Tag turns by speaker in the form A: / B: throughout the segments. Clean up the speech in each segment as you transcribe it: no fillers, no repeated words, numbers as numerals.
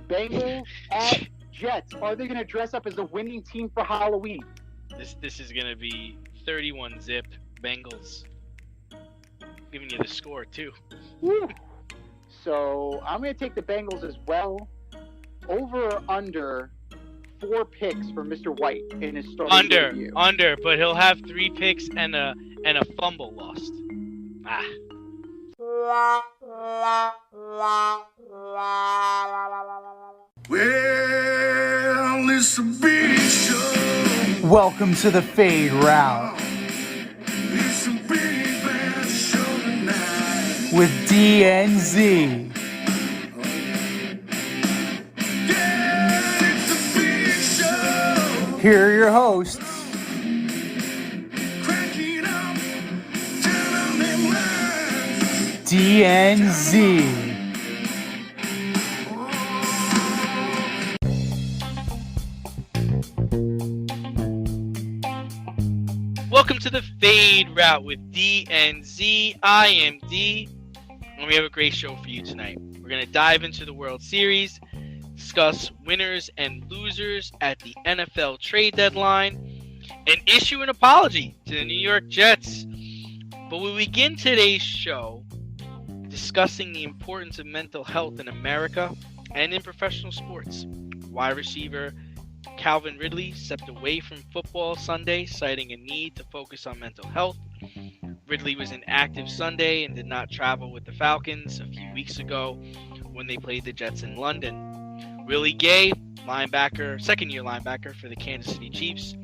A: Bengals at Jets. Are they going to dress up as a winning team for Halloween?
B: This is going to be 31-zip Bengals. Giving you the score, too.
A: Woo. So I'm going to take the Bengals as well. Over or under 4 picks for Mr. White in his starting debut.
B: Under, but he'll have 3 picks and a fumble lost.
C: Well, it's a big show.
D: Welcome to the Fade Route
C: It's a big bad show tonight.
D: with DNZ.
C: Yeah, it's a big show.
D: Here are your hosts,
C: Crack it up, tell them lies.
D: DNZ.
B: Welcome to the Fade Route with DNZ. I am D, and we have a great show for you tonight. We're going to dive into the World Series, discuss winners and losers at the NFL trade deadline, and issue an apology to the New York Jets. But we begin today's show discussing the importance of mental health in America and in professional sports. Wide receiver Calvin Ridley stepped away from football Sunday, citing a need to focus on mental health. Ridley was inactive Sunday and did not travel with the Falcons a few weeks ago when they played the Jets in London. Willie Gay, second-year linebacker for the Kansas City Chiefs,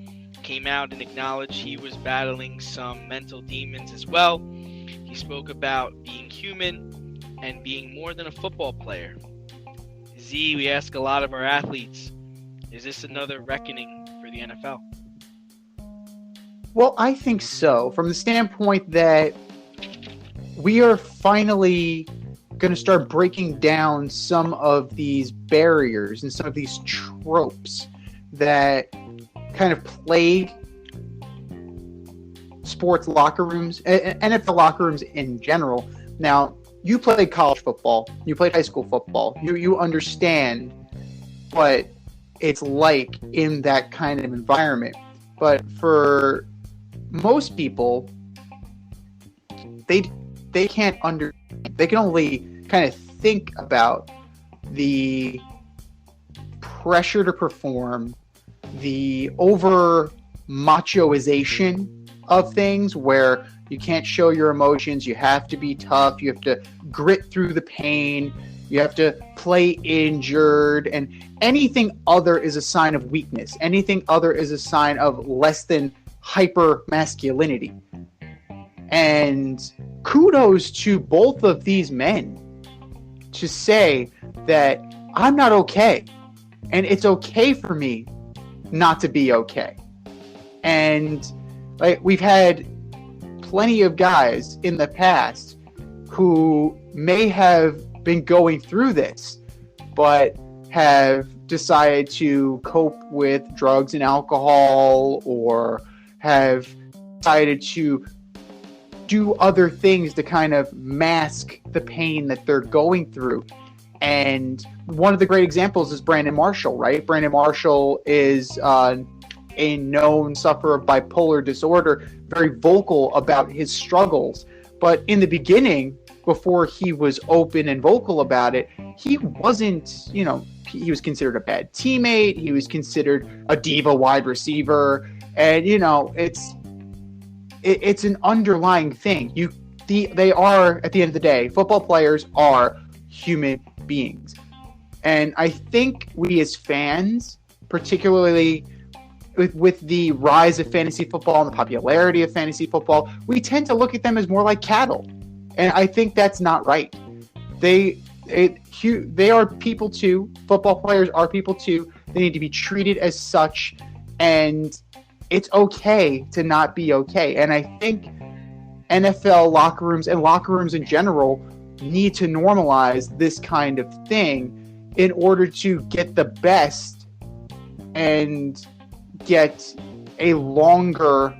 B: came out and acknowledged he was battling some mental demons as well. He spoke about being human and being more than a football player. Z, we ask a lot of our athletes, is this another reckoning for the NFL?
A: Well, I think so. From the standpoint that we are finally going to start breaking down some of these barriers and some of these tropes that kind of plague sports locker rooms, NFL locker rooms in general. Now, you played college football, you played high school football, you understand what it's like in that kind of environment. But for most people, they can't they can only kind of think about the pressure to perform, the over machoization of things where you can't show your emotions, you have to be tough, you have to grit through the pain, you have to play injured, and anything other is a sign of weakness. Anything other is a sign of less than hyper masculinity. And kudos to both of these men to say that I'm not okay, and it's okay for me not to be okay. And like, we've had plenty of guys in the past who may have been going through this, but have decided to cope with drugs and alcohol, or have decided to do other things to kind of mask the pain that they're going through. And one of the great examples is Brandon Marshall, right? Brandon Marshall is a known sufferer of bipolar disorder, very vocal about his struggles. But in the beginning, before he was open and vocal about it, he wasn't, he was considered a bad teammate. He was considered a diva wide receiver. And, it's an underlying thing. They are, at the end of the day, football players are human beings. And I think we as fans, particularly with the rise of fantasy football and the popularity of fantasy football, we tend to look at them as more like cattle. And I think that's not right. They are people too. Football players are people too. They need to be treated as such, and it's okay to not be okay. And I think NFL locker rooms and locker rooms in general need to normalize this kind of thing in order to get the best and get a longer,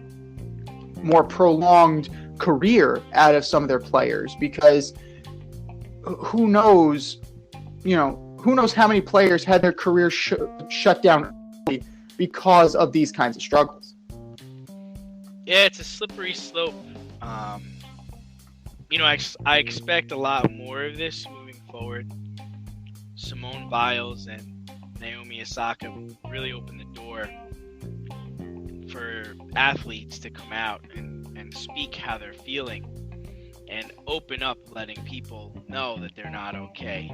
A: more prolonged career out of some of their players. Because who knows who knows how many players had their careers shut down because of these kinds of struggles.
B: Yeah, it's a slippery slope. I expect a lot more of this moving forward. Simone Biles and Naomi Osaka really opened the door for athletes to come out and speak how they're feeling and open up, letting people know that they're not okay.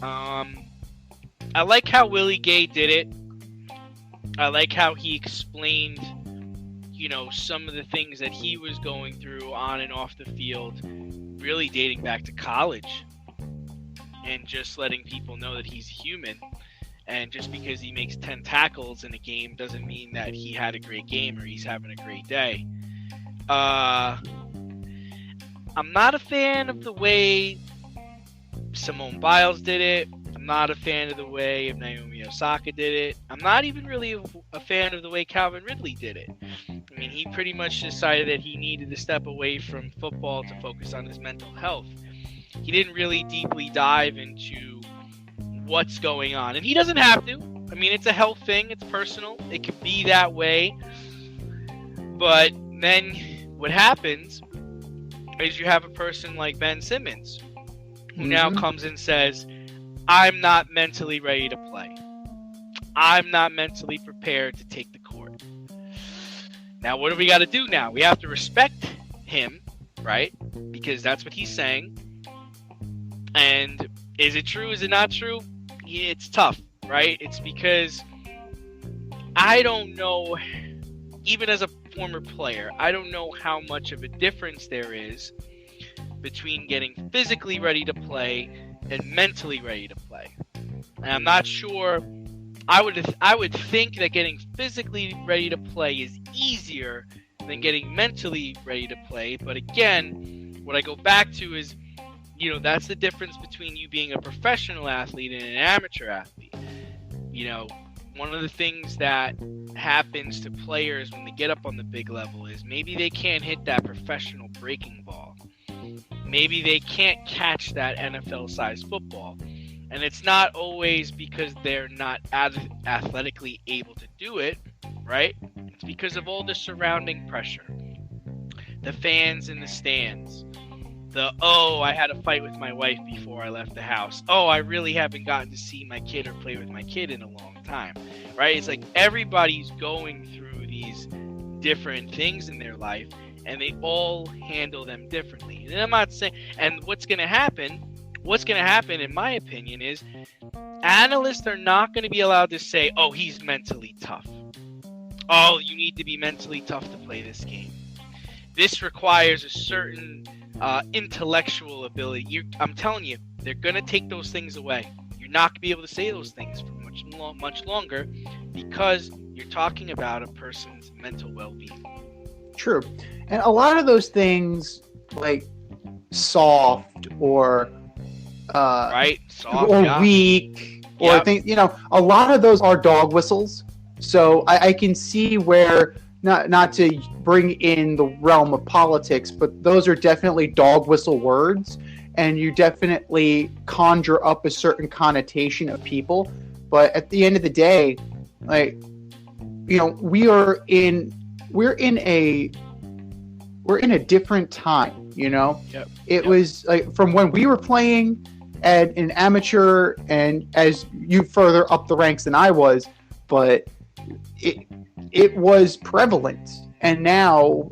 B: I like how Willie Gay did it. I like how he explained, some of the things that he was going through on and off the field, really dating back to college, and just letting people know that he's human. And just because he makes 10 tackles in a game doesn't mean that he had a great game or he's having a great day. I'm not a fan of the way Simone Biles did it. I'm not a fan of the way Naomi Osaka did it. I'm not even really a fan of the way Calvin Ridley did it. I mean, he pretty much decided that he needed to step away from football to focus on his mental health. He didn't really deeply dive into what's going on. And he doesn't have to. I mean, it's a health thing. It's personal. It could be that way. But then what happens is you have a person like Ben Simmons who now comes and says, I'm not mentally ready to play. I'm not mentally prepared to take the court. Now, what do we got to do now? We have to respect him, right? Because that's what he's saying. And is it true? Is it not true? Yeah, it's tough, right? It's because I don't know, even as a former player, I don't know how much of a difference there is between getting physically ready to play and mentally ready to play. And I'm not sure. I would think that getting physically ready to play is easier than getting mentally ready to play. But again, what I go back to is, that's the difference between you being a professional athlete and an amateur athlete. One of the things that happens to players when they get up on the big level is maybe they can't hit that professional breaking ball. Maybe they can't catch that NFL-sized football. And it's not always because they're not athletically able to do it, right? It's because of all the surrounding pressure. The fans in the stands. I had a fight with my wife before I left the house. I really haven't gotten to see my kid or play with my kid in a long time, right? It's like everybody's going through these different things in their life, and they all handle them differently. And I'm not saying, and what's going to happen, in my opinion, is analysts are not going to be allowed to say, he's mentally tough. You need to be mentally tough to play this game. This requires a certain intellectual ability. I'm telling you, they're going to take those things away. You're not going to be able to say those things for much longer because you're talking about a person's mental well-being. True.
A: And a lot of those things, like soft or weak or things, a lot of those are dog whistles. So I can see where, not to bring in the realm of politics, but those are definitely dog whistle words, and you definitely conjure up a certain connotation of people. But at the end of the day, we're in a different time,
B: Yep.
A: It was like from when we were playing at an amateur, and as you further up the ranks than I was, but it was prevalent. And now,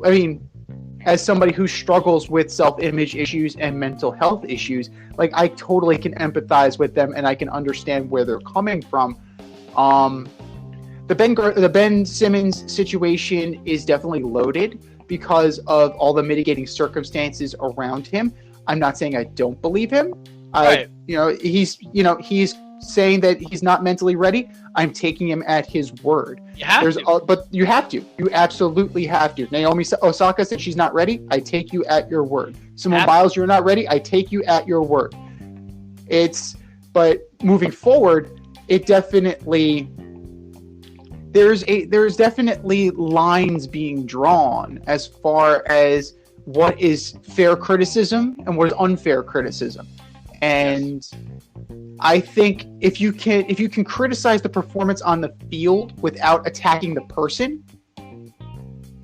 A: as somebody who struggles with self-image issues and mental health issues, I totally can empathize with them, and I can understand where they're coming from. The Ben Simmons situation is definitely loaded because of all the mitigating circumstances around him. I'm not saying I don't believe him.
B: Right.
A: He's saying that he's not mentally ready. I'm taking him at his word.
B: You have to.
A: But you have to. You absolutely have to. Naomi Osaka said she's not ready. I take you at your word. Simone Biles, you're not ready. I take you at your word. But moving forward, it definitely, there's definitely lines being drawn as far as what is fair criticism and what is unfair criticism. And I think if you can criticize the performance on the field without attacking the person,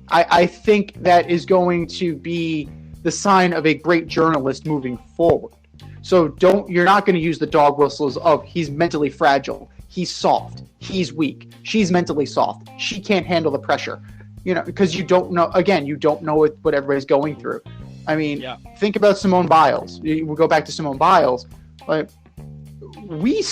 A: I think that is going to be the sign of a great journalist moving forward. So you're not going to use the dog whistles of he's mentally fragile, he's soft, he's weak, she's mentally soft, she can't handle the pressure. Because you don't know what everybody's going through. I mean, Think about Simone Biles. We'll go back to Simone Biles. We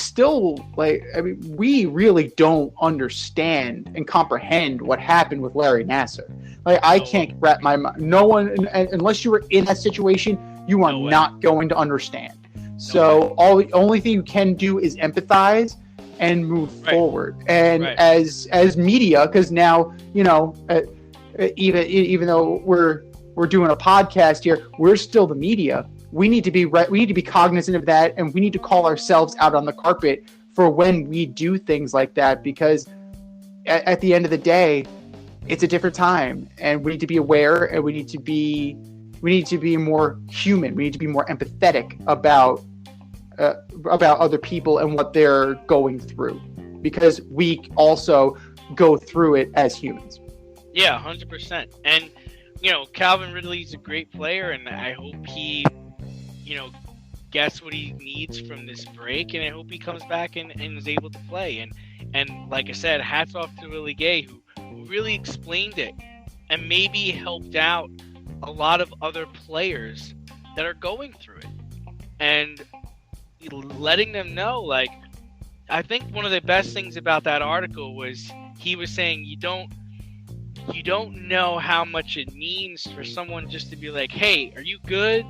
A: really don't understand and comprehend what happened with Larry Nassar. I can't wrap my mind. No one, unless you were in that situation, you are not going to understand. So the only thing you can do is empathize and move forward. And as media, because now even though we're doing a podcast here, we're still the media. We need to be cognizant of that, and we need to call ourselves out on the carpet for when we do things like that, because at the end of the day, it's a different time, and we need to be aware, and we need to be more human. We need to be more empathetic about other people and what they're going through, because we also go through it as humans.
B: Yeah, 100%. And Calvin Ridley's a great player, and I hope he gets what he needs from this break, and I hope he comes back and is able to play. And like I said, hats off to Willie Gay, who really explained it and maybe helped out a lot of other players that are going through it, and letting them know, I think one of the best things about that article was he was saying you don't know how much it means for someone just to be like, hey, are you good?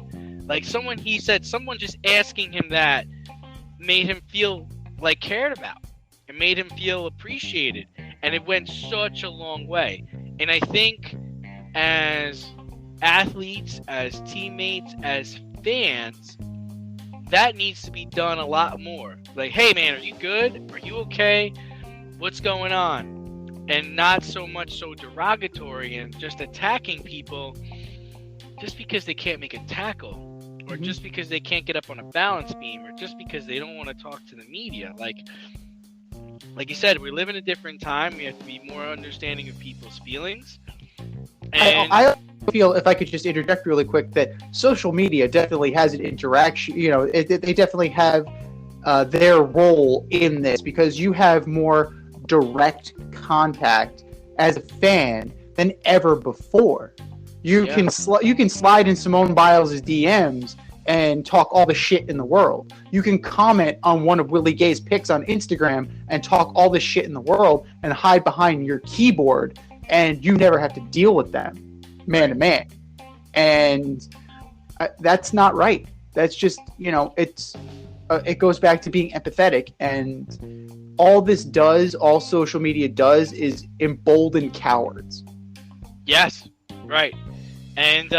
B: He said someone just asking him that made him feel cared about. It made him feel appreciated. And it went such a long way. And I think as athletes, as teammates, as fans, that needs to be done a lot more. Hey man, are you good? Are you okay? What's going on? And not so much so derogatory and just attacking people just because they can't make a tackle, or just because they can't get up on a balance beam, or just because they don't want to talk to the media. Like you said, we live in a different time. We have to be more understanding of people's feelings. And
A: I feel, if I could just interject really quick, that social media definitely has an interaction. They definitely have their role in this, because you have more direct contact as a fan than ever before. You can slide in Simone Biles' DMs and talk all the shit in the world. You can comment on one of Willie Gay's pics on Instagram and talk all the shit in the world and hide behind your keyboard, and you never have to deal with them man to man. And that's not right. That's just, it goes back to being empathetic, and all social media does is embolden cowards.
B: Yes, right. And,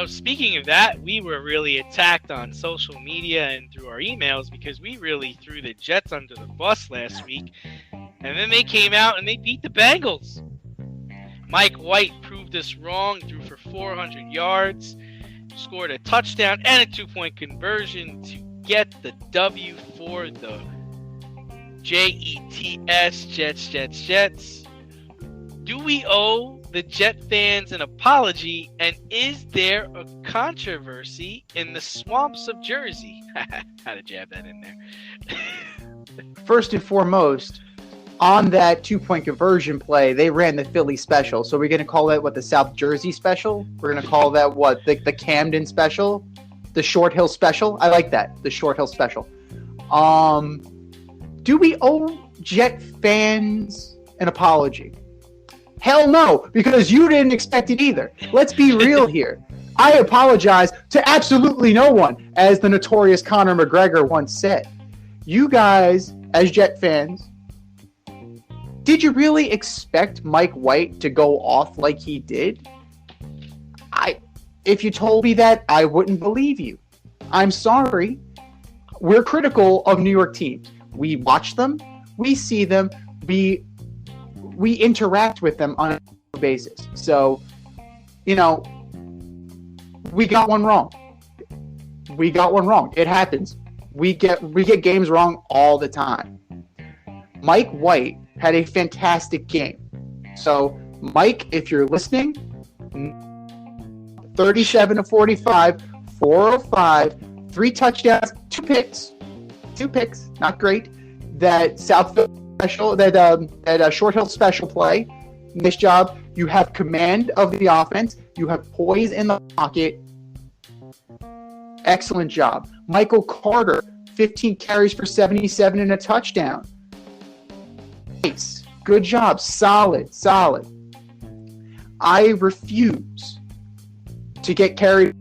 B: speaking of that, we were really attacked on social media and through our emails because we really threw the Jets under the bus last week. And then they came out and they beat the Bengals. Mike White proved us wrong, threw for 400 yards, scored a touchdown and a 2-point conversion to get the W for the Jets, Jets. Do we owe the Jet fans an apology, and is there a controversy in the swamps of Jersey? How to jab that in there.
A: First and foremost, on that 2-point conversion play, they ran the Philly special. So we're going to call that the South Jersey special? We're going to call that the Camden special? The Short Hill special? I like that. The Short Hill special. Do we owe Jet fans an apology? Hell no, because you didn't expect it either. Let's be real here. I apologize to absolutely no one, as the notorious Conor McGregor once said. You guys, as Jet fans, did you really expect Mike White to go off like he did? If you told me that, I wouldn't believe you. I'm sorry. We're critical of New York teams. We watch them, we see them, we interact with them on a basis. So, we got one wrong. we got one wrong. It happens. We get games wrong all the time. Mike White had a fantastic game. So, Mike, if you're listening, 37 to 45, 405, 3 touchdowns, 2 picks, not great. That Southfield special, that Short Hill special play, nice job. You have command of the offense. You have poise in the pocket. Excellent job. Michael Carter, 15 carries for 77 and a touchdown. Nice. Good job. Solid. I refuse to get carried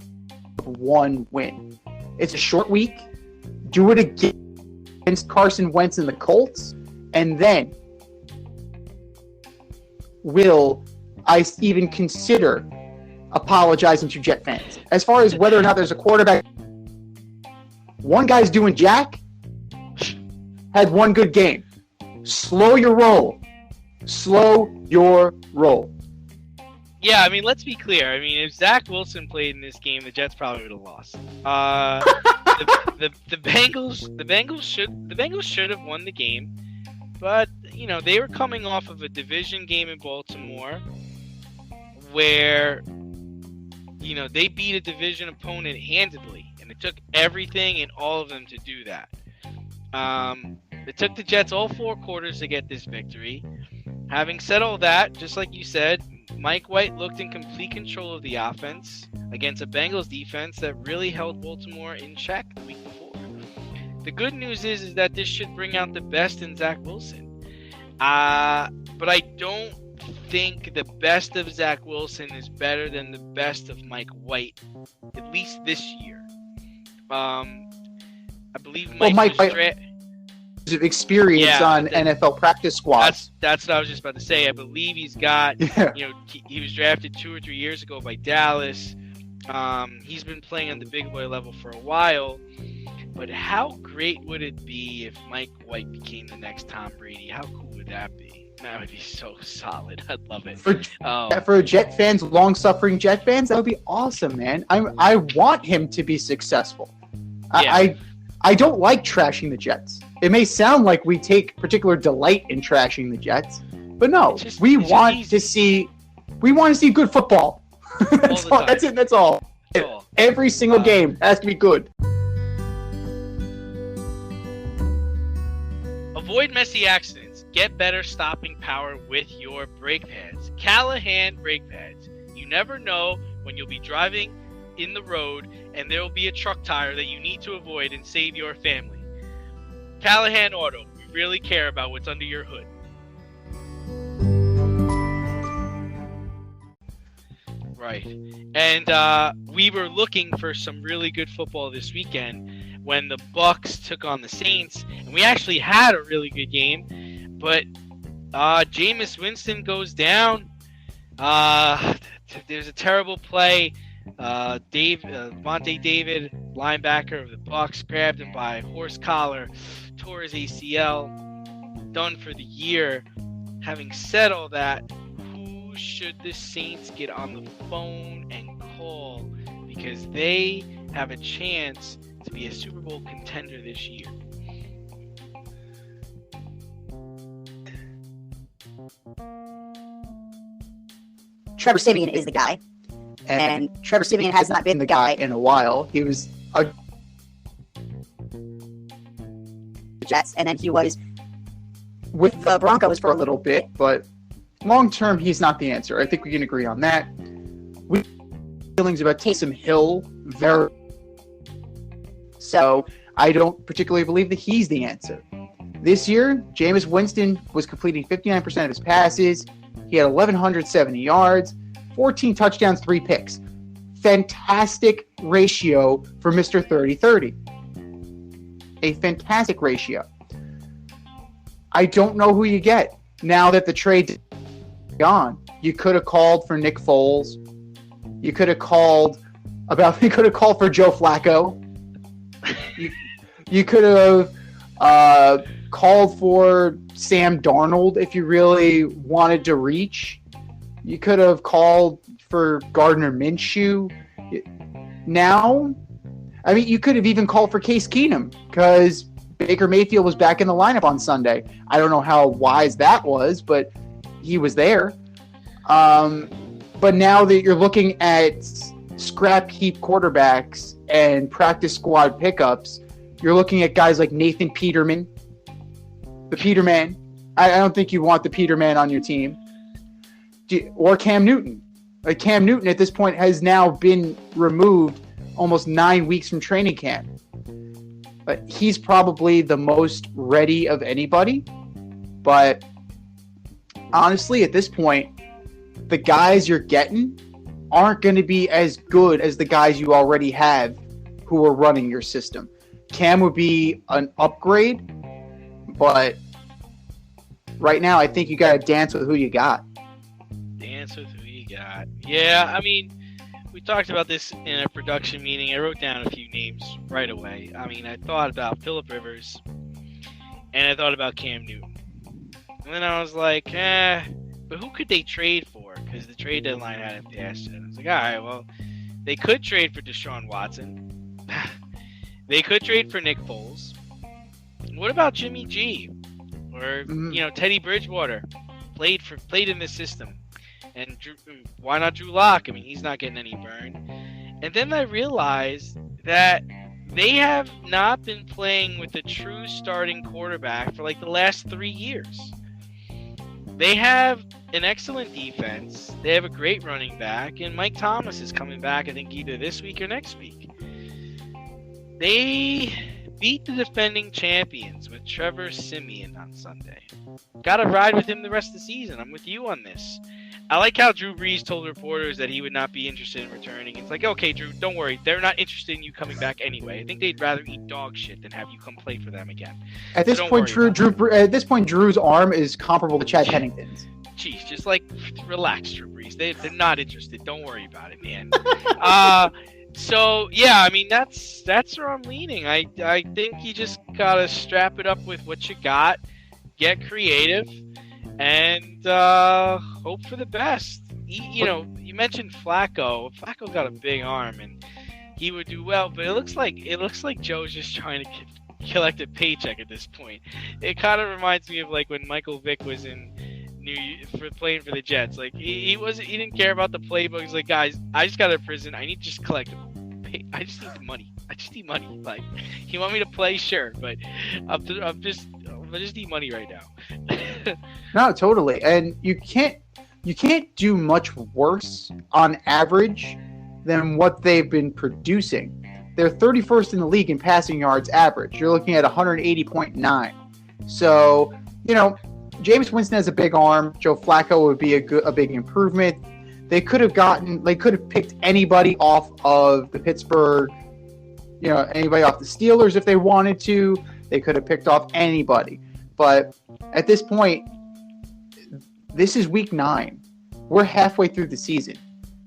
A: with one win. It's a short week. Do it again against Carson Wentz and the Colts, and then will I even consider apologizing to Jet fans. As far as whether or not there's a quarterback, one guy's doing jack, had one good game. Slow your roll.
B: Yeah, I mean, let's be clear. I mean, if Zach Wilson played in this game, the Jets probably would have lost. The Bengals should have won the game, but you know they were coming off of a division game in Baltimore, where you know they beat a division opponent handedly, and it took everything and all of them to do that. It took the Jets all 4 quarters to get this victory. Having said all that, just like you said, Mike White looked in complete control of the offense against a Bengals defense that really held Baltimore in check the week before. The good news is that this should bring out the best in Zach Wilson. But I don't think the best of Zach Wilson is better than the best of Mike White, at least this year. I believe Mike White
A: of experience on NFL practice squads.
B: That's what I was just about to say. I believe he's got, you know, he was drafted 2 or 3 years ago by Dallas. He's been playing on the big boy level for a while. But how great would it be if Mike White became the next Tom Brady? How cool would that be? That would be so solid. I'd love it.
A: For Jet fans, long-suffering Jet fans, that would be awesome, man. I want him to be successful. Yeah. I don't like trashing the Jets. It may sound like we take particular delight in trashing the Jets, but no, we want to see good football. That's it. That's all. Every single game has to be good.
B: Avoid messy accidents. Get better stopping power with your brake pads. Callahan brake pads. You never know when you'll be driving in the road and there will be a truck tire that you need to avoid and save your family. Callahan Auto. We really care about what's under your hood. Right. And we were looking for some really good football this weekend when the Bucs took on the Saints, and we actually had a really good game, but Jameis Winston goes down. There's a terrible play. Vontae David, linebacker of the Bucs, grabbed him by horse collar, tore his ACL, done for the year. Having said all that, who should the Saints get on the phone and call? Because they have a chance to be a Super Bowl contender this year.
E: Trevor Siemian is the guy. And Trevor Siemian has not been
A: the guy in a while. He was a
E: Jets, and then he was
A: with the Broncos for a little bit, but long term, he's not the answer. I think we can agree on that. We have feelings about Taysom Hill so I don't particularly believe that he's the answer. This year, Jameis Winston was completing 59% of his passes. He had 1,170 yards, 14 touchdowns, 3 picks. Fantastic ratio for Mr. 30-30. A fantastic ratio. I don't know who you get now that the trade's gone. You could have called for Nick Foles. You could have called for Joe Flacco. You could have called for Sam Darnold if you really wanted to reach. You could have called for Gardner Minshew. Now, I mean, you could have even called for Case Keenum because Baker Mayfield was back in the lineup on Sunday. I don't know how wise that was, but he was there. But now that you're looking at scrap heap quarterbacks and practice squad pickups, you're looking at guys like Nathan Peterman, the Peterman. I don't think you want the Peterman on your team. Or Cam Newton. Like Cam Newton at this point has now been removed almost 9 weeks from training camp. But he's probably the most ready of anybody. But honestly, at this point, the guys you're getting aren't going to be as good as the guys you already have who are running your system. Cam would be an upgrade, but right now I think you got to dance with who you got.
B: Dance with who you got. Yeah, I mean, we talked about this in a production meeting. I wrote down a few names right away. I mean, I thought about Phillip Rivers, and I thought about Cam Newton. And then I was like, but who could they trade for? Because the trade deadline hadn't passed yet. I was like, all right, well, they could trade for Deshaun Watson. They could trade for Nick Foles. What about Jimmy G? Or, Teddy Bridgewater played in this system. And why not Drew Lock? I mean, he's not getting any burn. And then I realized that they have not been playing with a true starting quarterback for like the last 3 years. They have an excellent defense. They have a great running back. And Mike Thomas is coming back, I think, either this week or next week. They beat the defending champions with Trevor Siemian on Sunday. Got to ride with him the rest of the season. I'm with you on this. I like how Drew Brees told reporters that he would not be interested in returning. It's like, okay, Drew, don't worry. They're not interested in you coming back anyway. I think they'd rather eat dog shit than have you come play for them again.
A: At this point, Drew's arm is comparable to Chad Pennington's.
B: Jeez, just like relax, Drew Brees. They're not interested. Don't worry about it, man. So yeah, I mean that's where I'm leaning. I think you just gotta strap it up with what you got, get creative, and hope for the best. You mentioned Flacco. Flacco got a big arm, and he would do well. But it looks like Joe's just trying to collect a paycheck at this point. It kind of reminds me of like when Michael Vick was in playing for the Jets. Like he didn't care about the playbook. He's like, guys, I just got out of prison. I need to just collect. I just need the money. I just need money. Like, you want me to play? Sure, but I just need money right now.
A: No, totally. And you can't do much worse on average than what they've been producing. They're 31st in the league in passing yards average. You're looking at 180.9. So, Jameis Winston has a big arm. Joe Flacco would be a big improvement. They could have picked anybody off of the Pittsburgh, anybody off the Steelers if they wanted to. They could have picked off anybody. But at this point, this is week 9. We're halfway through the season.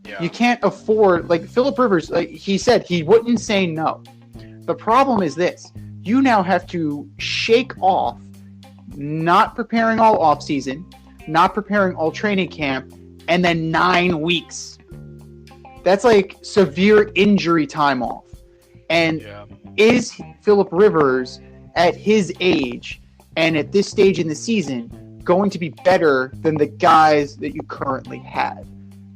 A: Yeah. You can't afford, like Phillip Rivers, he said he wouldn't say no. The problem is this. You now have to shake off not preparing all offseason, not preparing all training camp, and then 9 weeks. That's like severe injury time off. And is Phillip Rivers at his age and at this stage in the season going to be better than the guys that you currently have?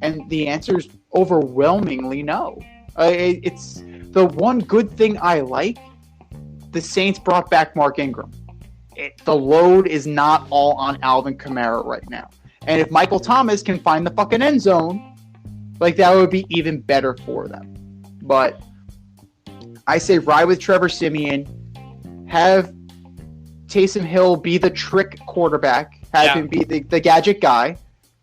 A: And the answer is overwhelmingly no. It's the one good thing I like. The Saints brought back Mark Ingram. The load is not all on Alvin Kamara right now. And if Michael Thomas can find the fucking end zone, that would be even better for them. But I say ride with Trevor Siemian. Have Taysom Hill be the trick quarterback. Have him be the gadget guy.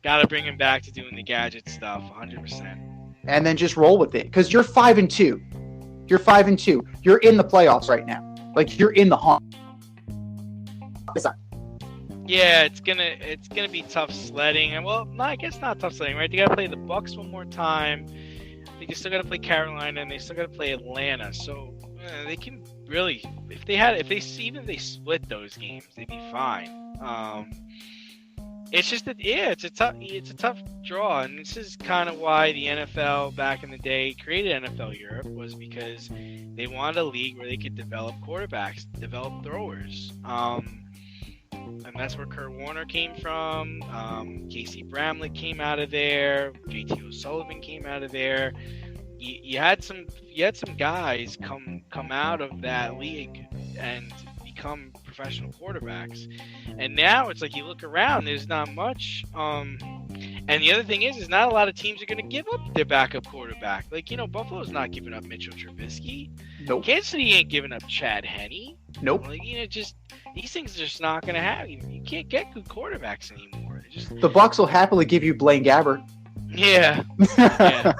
B: Got to bring him back to doing the gadget stuff, 100%.
A: And then just roll with it. Because you're 5-2. You're 5-2. You're in the playoffs right now. You're in the hunt.
B: Yeah, it's gonna be tough sledding, and I guess not tough sledding, right? They gotta play the Bucks one more time. They still gotta play Carolina, and they still gotta play Atlanta. So they can really, if they split those games, they'd be fine. It's just that, yeah, it's a tough draw, and this is kind of why the NFL back in the day created NFL Europe, was because they wanted a league where they could develop quarterbacks, develop throwers. And that's where Kurt Warner came from. Casey Bramlett came out of there. JT O'Sullivan came out of there. You had some guys come out of that league and become professional quarterbacks. And now it's like you look around, there's not much. And the other thing is not a lot of teams are going to give up their backup quarterback. Like, Buffalo's not giving up Mitchell Trubisky.
A: Nope.
B: Kansas City ain't giving up Chad Henne.
A: Nope.
B: Like, just these things are just not going to happen. You can't get good quarterbacks anymore.
A: The Bucs will happily give you Blaine Gabbert.
B: Yeah. Yeah.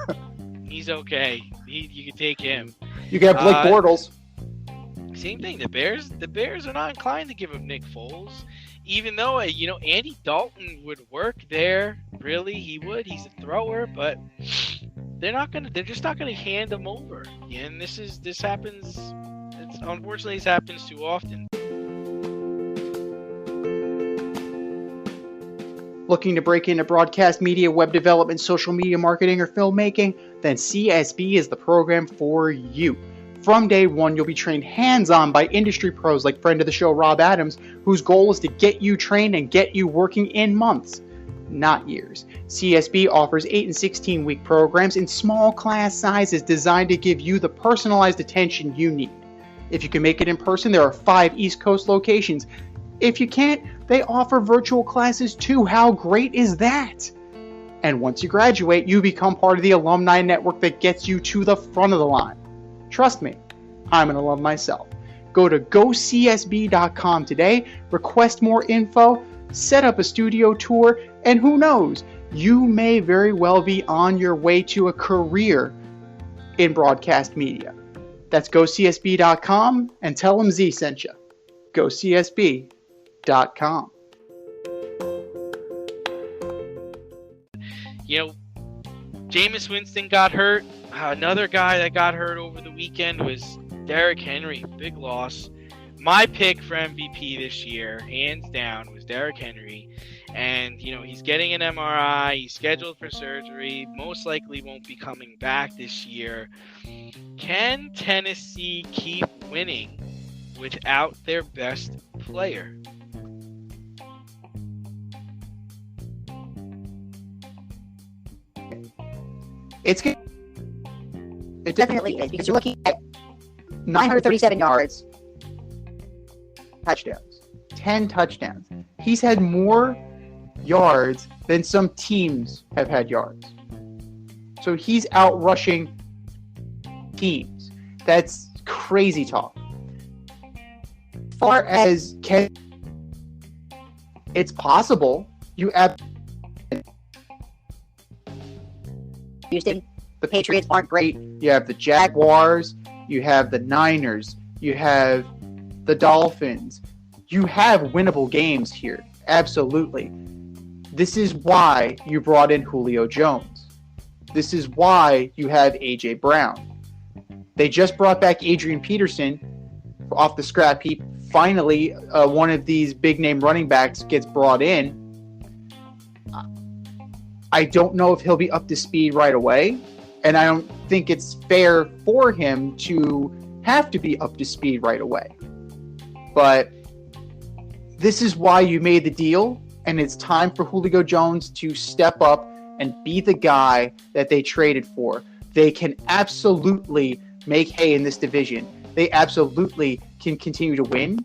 B: He's okay. You can take him.
A: You can have Blake Bortles.
B: Same thing. The Bears are not inclined to give up Nick Foles, even though Andy Dalton would work there. Really, he would. He's a thrower, but they're just not gonna hand him over. And this happens. Unfortunately, this happens too often.
A: Looking to break into broadcast media, web development, social media marketing, or filmmaking? Then CSB is the program for you. From day one, you'll be trained hands-on by industry pros like friend of the show Rob Adams, whose goal is to get you trained and get you working in months, not years. CSB offers 8 and 16-week programs in small class sizes designed to give you the personalized attention you need. If you can make it in person, there are 5 East Coast locations. If you can't, they offer virtual classes too. How great is that? And once you graduate, you become part of the alumni network that gets you to the front of the line. Trust me, I'm an alum myself. Go to gocsb.com today, request more info, set up a studio tour, and who knows, you may very well be on your way to a career in broadcast media. That's gocsb.com, and tell them Z sent you. gocsb.com.
B: Jameis Winston got hurt. Another guy that got hurt over the weekend was Derrick Henry. Big loss. My pick for MVP this year, hands down, was Derrick Henry. And, he's getting an MRI. He's scheduled for surgery. Most likely won't be coming back this year. Can Tennessee keep winning without their best player?
E: It definitely is, because you're looking at 937 yards.
A: Touchdowns. 10 touchdowns. He's had more yards than some teams have had yards. So he's out rushing teams. That's crazy talk. As far as it's possible. You have
E: Houston, the Patriots aren't great.
A: You have the Jaguars, you have the Niners, you have the Dolphins. You have winnable games here. Absolutely. This is why you brought in Julio Jones. This is why you have A.J. Brown. They just brought back Adrian Peterson off the scrap heap. Finally, one of these big-name running backs gets brought in. I don't know if he'll be up to speed right away, and I don't think it's fair for him to have to be up to speed right away. But this is why you made the deal, and it's time for Julio Jones to step up and be the guy that they traded for. They can absolutely make hay in this division. They absolutely can continue to win.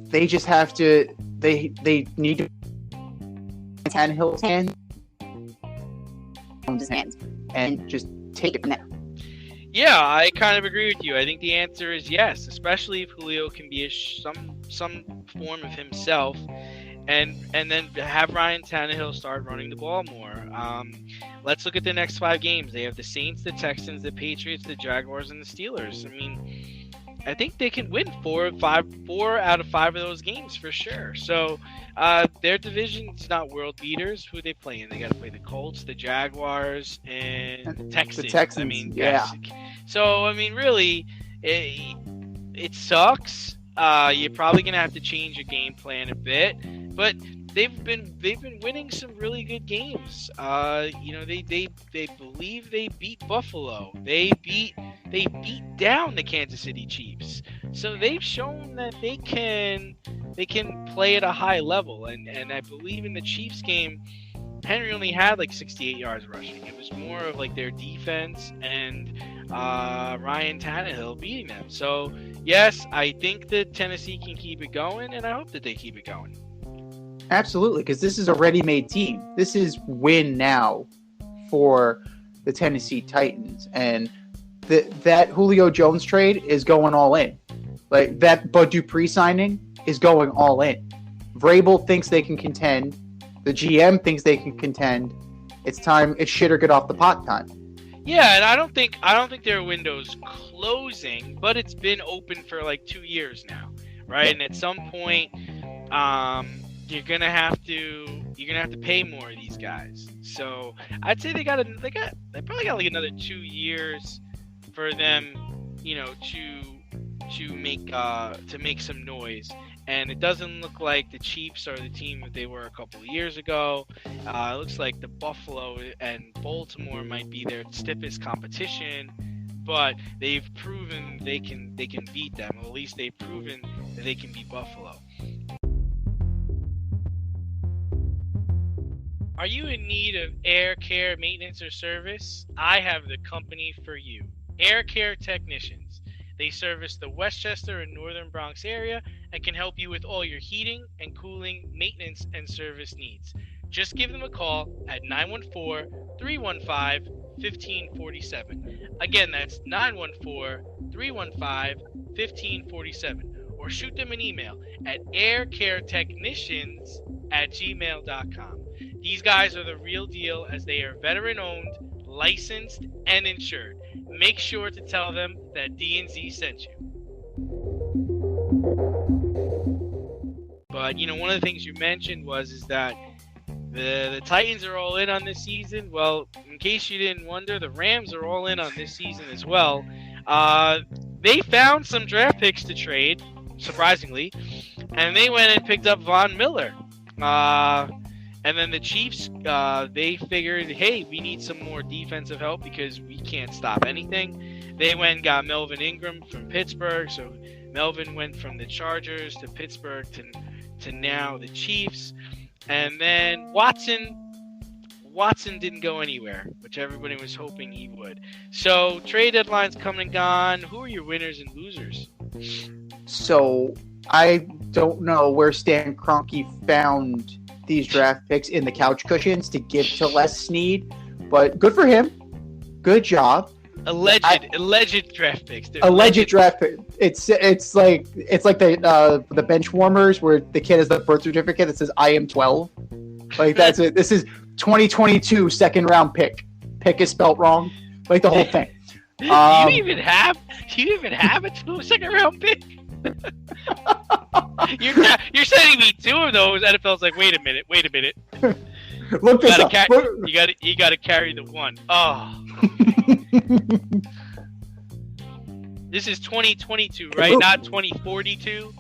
A: They just have to. They need to. Tannehill's hands.
E: Jones' hands, and just take it from there.
B: Yeah, I kind of agree with you. I think the answer is yes, especially if Julio can be some form of himself, and then have Ryan Tannehill start running the ball more. Let's look at the next 5 games. They have the Saints, the Texans, the Patriots, the Jaguars, and the Steelers. I mean, I think they can win 4 out of 5 of those games for sure. So their division's not world beaters. Who are they playing? They got to play the Colts, the Jaguars, and the Texans.
A: The Texans,
B: I mean,
A: yeah.
B: So I mean, really, it sucks. You're probably gonna have to change your game plan a bit, but they've been winning some really good games. They believe they beat Buffalo. They beat down the Kansas City Chiefs. So they've shown that they can play at a high level. And I believe in the Chiefs game, Henry only had like 68 yards rushing. It was more of like their defense and Ryan Tannehill beating them. So yes, I think that Tennessee can keep it going, and I hope that they keep it going.
A: Absolutely, because this is a ready-made team. This is win now for the Tennessee Titans, and that Julio Jones trade is going all in. Like that Bud Dupree signing is going all in. Vrabel thinks they can contend. The GM thinks they can contend. It's time. It's shit or get off the pot time.
B: Yeah, and I don't think their window's closing, but it's been open for like 2 years now, right? And at some point, you're gonna have to pay more of these guys. So I'd say they probably got like another 2 years for them, to make some noise. And it doesn't look like the Chiefs are the team that they were a couple of years ago. It looks like the Buffalo and Baltimore might be their stiffest competition, but they've proven they can beat them. Or at least they've proven that they can beat Buffalo. Are you in need of air care maintenance or service? I have the company for you. Air Care Technicians. They service the Westchester and Northern Bronx area and can help you with all your heating and cooling, maintenance, and service needs. Just give them a call at 914-315-1547. Again, that's 914-315-1547. Or shoot them an email at aircaretechnicians@gmail.com. These guys are the real deal, as they are veteran-owned, licensed, and insured. Make sure to tell them that D&Z sent you. But, one of the things you mentioned is that the Titans are all in on this season. Well, in case you didn't wonder, the Rams are all in on this season as well. They found some draft picks to trade, surprisingly, and they went and picked up Von Miller. And then the Chiefs, they figured, hey, we need some more defensive help because we can't stop anything. They went and got Melvin Ingram from Pittsburgh. So Melvin went from the Chargers to Pittsburgh to now the Chiefs. And then Watson didn't go anywhere, which everybody was hoping he would. So trade deadline's coming and gone. Who are your winners and losers?
A: So I don't know where Stan Kroenke found these draft picks in the couch cushions to give to Les Snead, but good for him. Good job.
B: Alleged draft picks.
A: Alleged draft pick. It's like the bench warmers where the kid has the birth certificate that says I am 12. Like that's it. This is 2022 second round pick. Pick is spelt wrong. Like the whole thing.
B: Do you even have a second round pick? You're sending me two of those. NFL's like, wait a minute.
A: Look this up.
B: You gotta carry the one. Oh. This is 2022, right? Not 2042.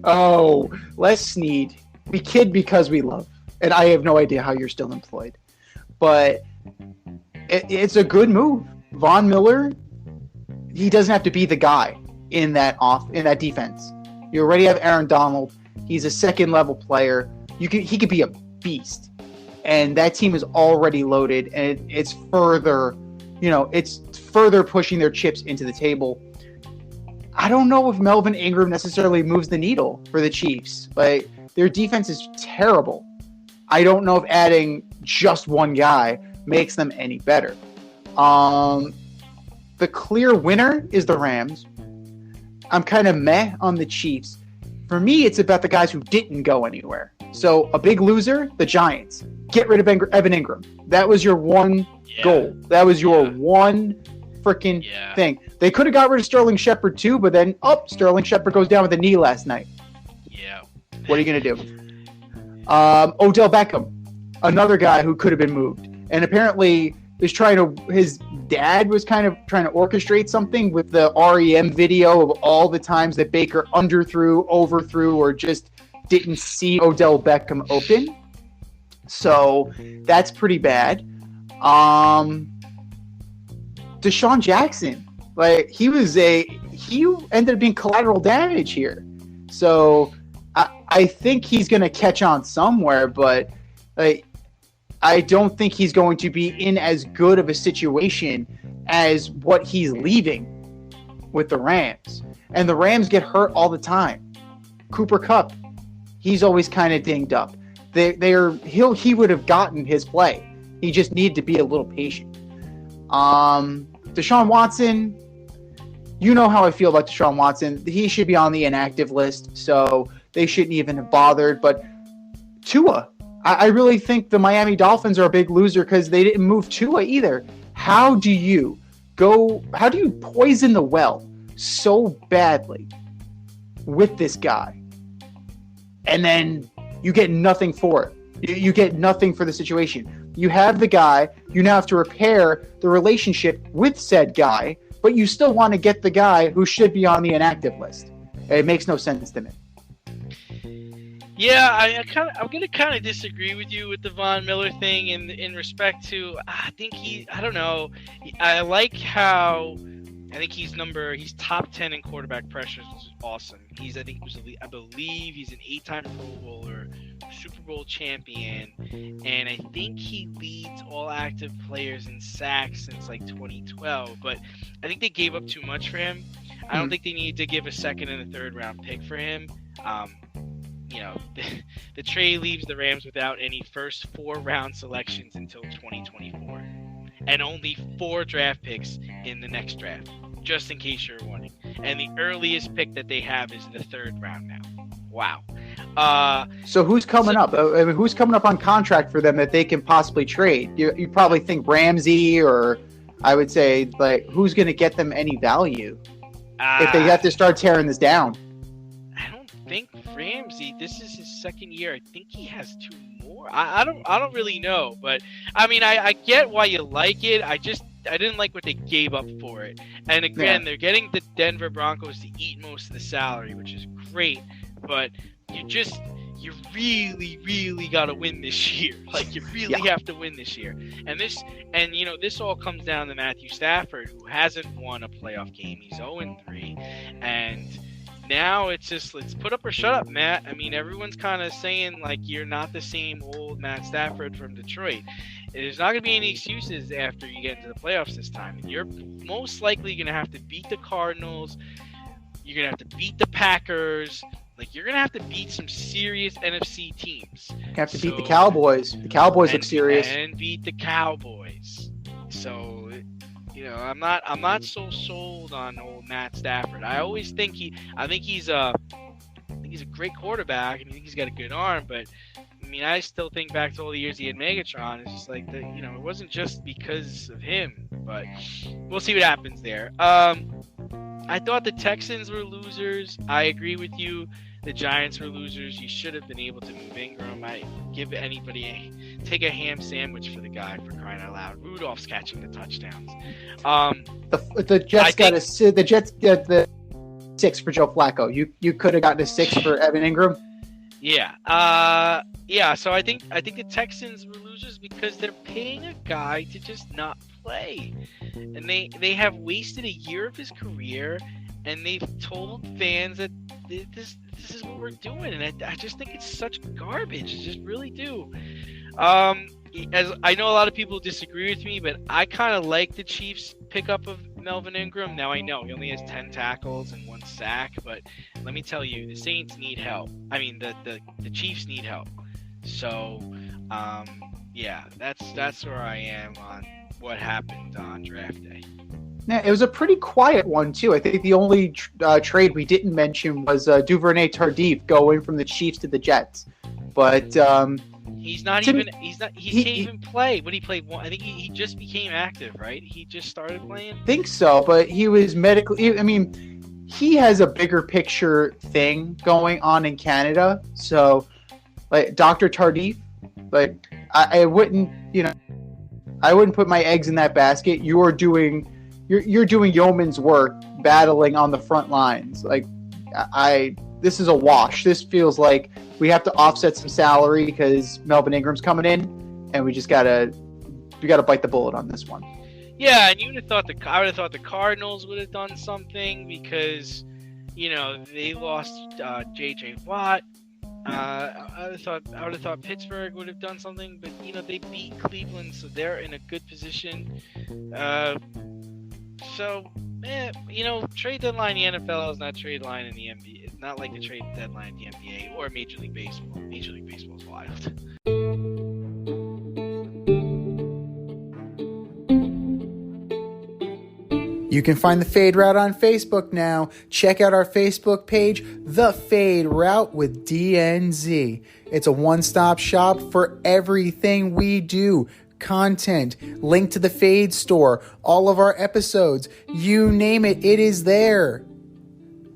A: Oh, Les Snead. We kid because we love, and I have no idea how you're still employed, but it's a good move. Von Miller, he doesn't have to be the guy in that defense. You already have Aaron Donald. He's a second level player. He could be a beast, and that team is already loaded. And it's further pushing their chips into the table. I don't know if Melvin Ingram necessarily moves the needle for the Chiefs. Like their defense is terrible. I don't know if adding just one guy makes them any better. The clear winner is the Rams. I'm kind of meh on the Chiefs. For me, it's about the guys who didn't go anywhere. So a big loser, the Giants. Get rid of Evan Ingram. That was your one goal. That was your one freaking thing. They could have got rid of Sterling Shepard too, but then, Sterling Shepard goes down with a knee last night.
B: Yeah.
A: What are you going to do? Odell Beckham, another guy who could have been moved. And apparently his dad was kind of trying to orchestrate something with the REM video of all the times that Baker underthrew, overthrew, or just didn't see Odell Beckham open. So that's pretty bad. Deshaun Jackson, like he ended up being collateral damage here. So I think he's going to catch on somewhere, but I don't think he's going to be in as good of a situation as what he's leaving with the Rams. And the Rams get hurt all the time. Cooper Kupp, he's always kind of dinged up. He would have gotten his play. He just needed to be a little patient. Deshaun Watson, you know how I feel about Deshaun Watson. He should be on the inactive list, so they shouldn't even have bothered. But Tua, I really think the Miami Dolphins are a big loser because they didn't move Tua either. How do you poison the well so badly with this guy, and then you get nothing for it? You get nothing for the situation. You have the guy, you now have to repair the relationship with said guy, but you still want to get the guy who should be on the inactive list. It makes no sense to me.
B: Yeah, I'm gonna kind of disagree with you with the Von Miller thing in respect to I don't know. I like how I think he's top 10 in quarterback pressures, which is awesome. I believe he's an 8-time Pro Bowler, Super Bowl champion, and I think he leads all active players in sacks since like 2012. But I think they gave up too much for him. I don't think they needed to give a second and a third round pick for him. The trade leaves the Rams without any first 4-round selections until 2024, and only 4 draft picks in the next draft, just in case you're wondering. And the earliest pick that they have is the 3rd round now. Wow.
A: So who's coming up? I mean, who's coming up on contract for them that they can possibly trade? You probably think Ramsey, or I would say, like, who's going to get them any value if they have to start tearing this down?
B: I don't think Ramsey. This is his 2nd year. I think he has 2 more. I don't really know, but I mean, I get why you like it. I didn't like what they gave up for it. And again, They're getting the Denver Broncos to eat most of the salary, which is great. But you really, really got to win this year. Like, you really have to win this year. And this all comes down to Matthew Stafford, who hasn't won a playoff game. He's 0-3, and now it's just, let's put up or shut up, Matt. I mean, everyone's kind of saying, like, you're not the same old Matt Stafford from Detroit. There's not going to be any excuses after you get into the playoffs this time. You're most likely going to have to beat the Cardinals. You're going to have to beat the Packers. Like, you're going to have to beat some serious NFC teams.
A: You have to beat the Cowboys. The Cowboys look serious.
B: And beat the Cowboys. So, I'm not so sold on old Matt Stafford. I always think he's a great quarterback, and I think he's got a good arm, but I mean, I still think back to all the years he had Megatron. It's just like, it wasn't just because of him, but we'll see what happens there. I thought the Texans were losers. I agree with you. The Giants were losers. You should have been able to move Ingram. I give anybody take a ham sandwich for the guy, for crying out loud. Rudolph's catching the touchdowns.
A: The Jets got the 6 for Joe Flacco. You could have gotten a 6 for Evan Ingram.
B: Yeah. So I think the Texans were losers because they're paying a guy to just not play, and they have wasted a year of his career, and they've told fans that this is what we're doing, and I just think it's such garbage. I just really do. As I know a lot of people disagree with me, but I kind of like the Chiefs' pickup of Melvin Ingram. Now, I know he only has 10 tackles and 1 sack, but let me tell you, the Saints need help. I mean, the Chiefs need help. So, that's where I am on what happened on draft day.
A: Yeah, it was a pretty quiet one too. I think the only trade we didn't mention was Duvernay Tardif going from the Chiefs to the Jets. But
B: he can't even play. But he played one. I think he just became active, right? He just started playing.
A: I think so, but he was medically. I mean, he has a bigger picture thing going on in Canada. So, like Dr. Tardif, like I wouldn't, I wouldn't put my eggs in that basket. You're doing yeoman's work battling on the front lines. Like this is a wash. This feels like we have to offset some salary because Melvin Ingram's coming in, and we gotta bite the bullet on this one.
B: Yeah, and I would have thought the Cardinals would have done something because, they lost J.J. Watt. I would have thought Pittsburgh would have done something, but they beat Cleveland, so they're in a good position. Trade deadline in the NFL is not trade line in the NBA. It's not like the trade deadline in the NBA or Major League Baseball. Major League Baseball is wild.
D: You can find the Fade Route on Facebook now. Check out our Facebook page, The Fade Route with DNZ. It's a one-stop shop for everything we do. Content, link to the Fade store, all of our episodes, you name it, it is there.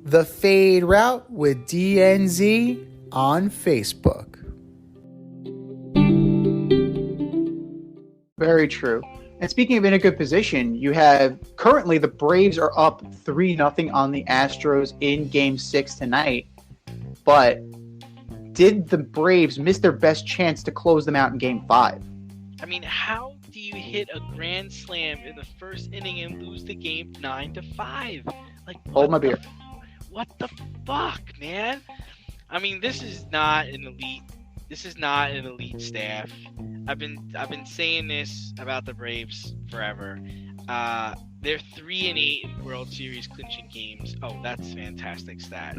D: The Fade Route with DNZ on Facebook.
A: Very true. And speaking of in a good position, you have currently the Braves are up 3-0 on the Astros in Game 6 tonight. But did the Braves miss their best chance to close them out in Game 5?
B: I mean, how do you hit a grand slam in the first inning and lose the game 9-5?
A: Hold my beer.
B: What the fuck, man? I mean, this is not an elite staff. I've been saying this about the Braves forever. They're 3-8 in World Series clinching games. Oh, that's fantastic stat.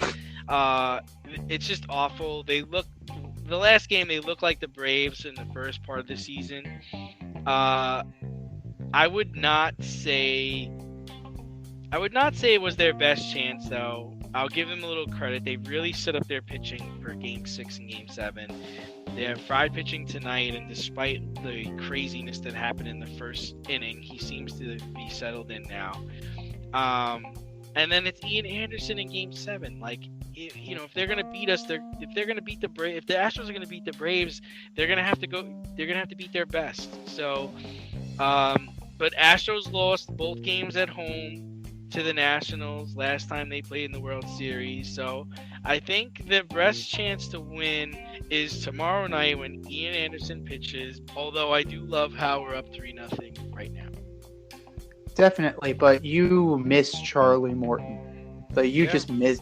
B: It's just awful. The last game they looked like the Braves in the first part of the season. I would not say it was their best chance though. I'll give them a little credit. They really set up their pitching for Game 6 and Game 7. They have Fried pitching tonight, and despite the craziness that happened in the first inning, he seems to be settled in now. And then it's Ian Anderson in Game 7. If they're gonna beat us, if the Astros are gonna beat the Braves, they're gonna have to beat their best. So, but Astros lost both games at home to the Nationals last time they played in the World Series. So I think the best chance to win is tomorrow night when Ian Anderson pitches, although I do love how we're up 3-0 right now.
A: Definitely, but you miss Charlie Morton. Just miss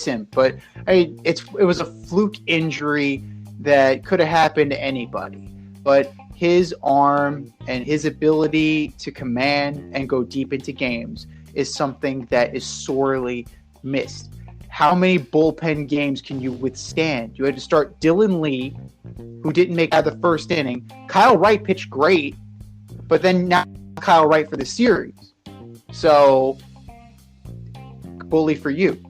A: him. But it was a fluke injury that could have happened to anybody. But his arm and his ability to command and go deep into games is something that is sorely missed. How many bullpen games can you withstand? You had to start Dylan Lee, who didn't make out of the first inning. Kyle Wright pitched great, but then now Kyle Wright for the series. So, bully for you.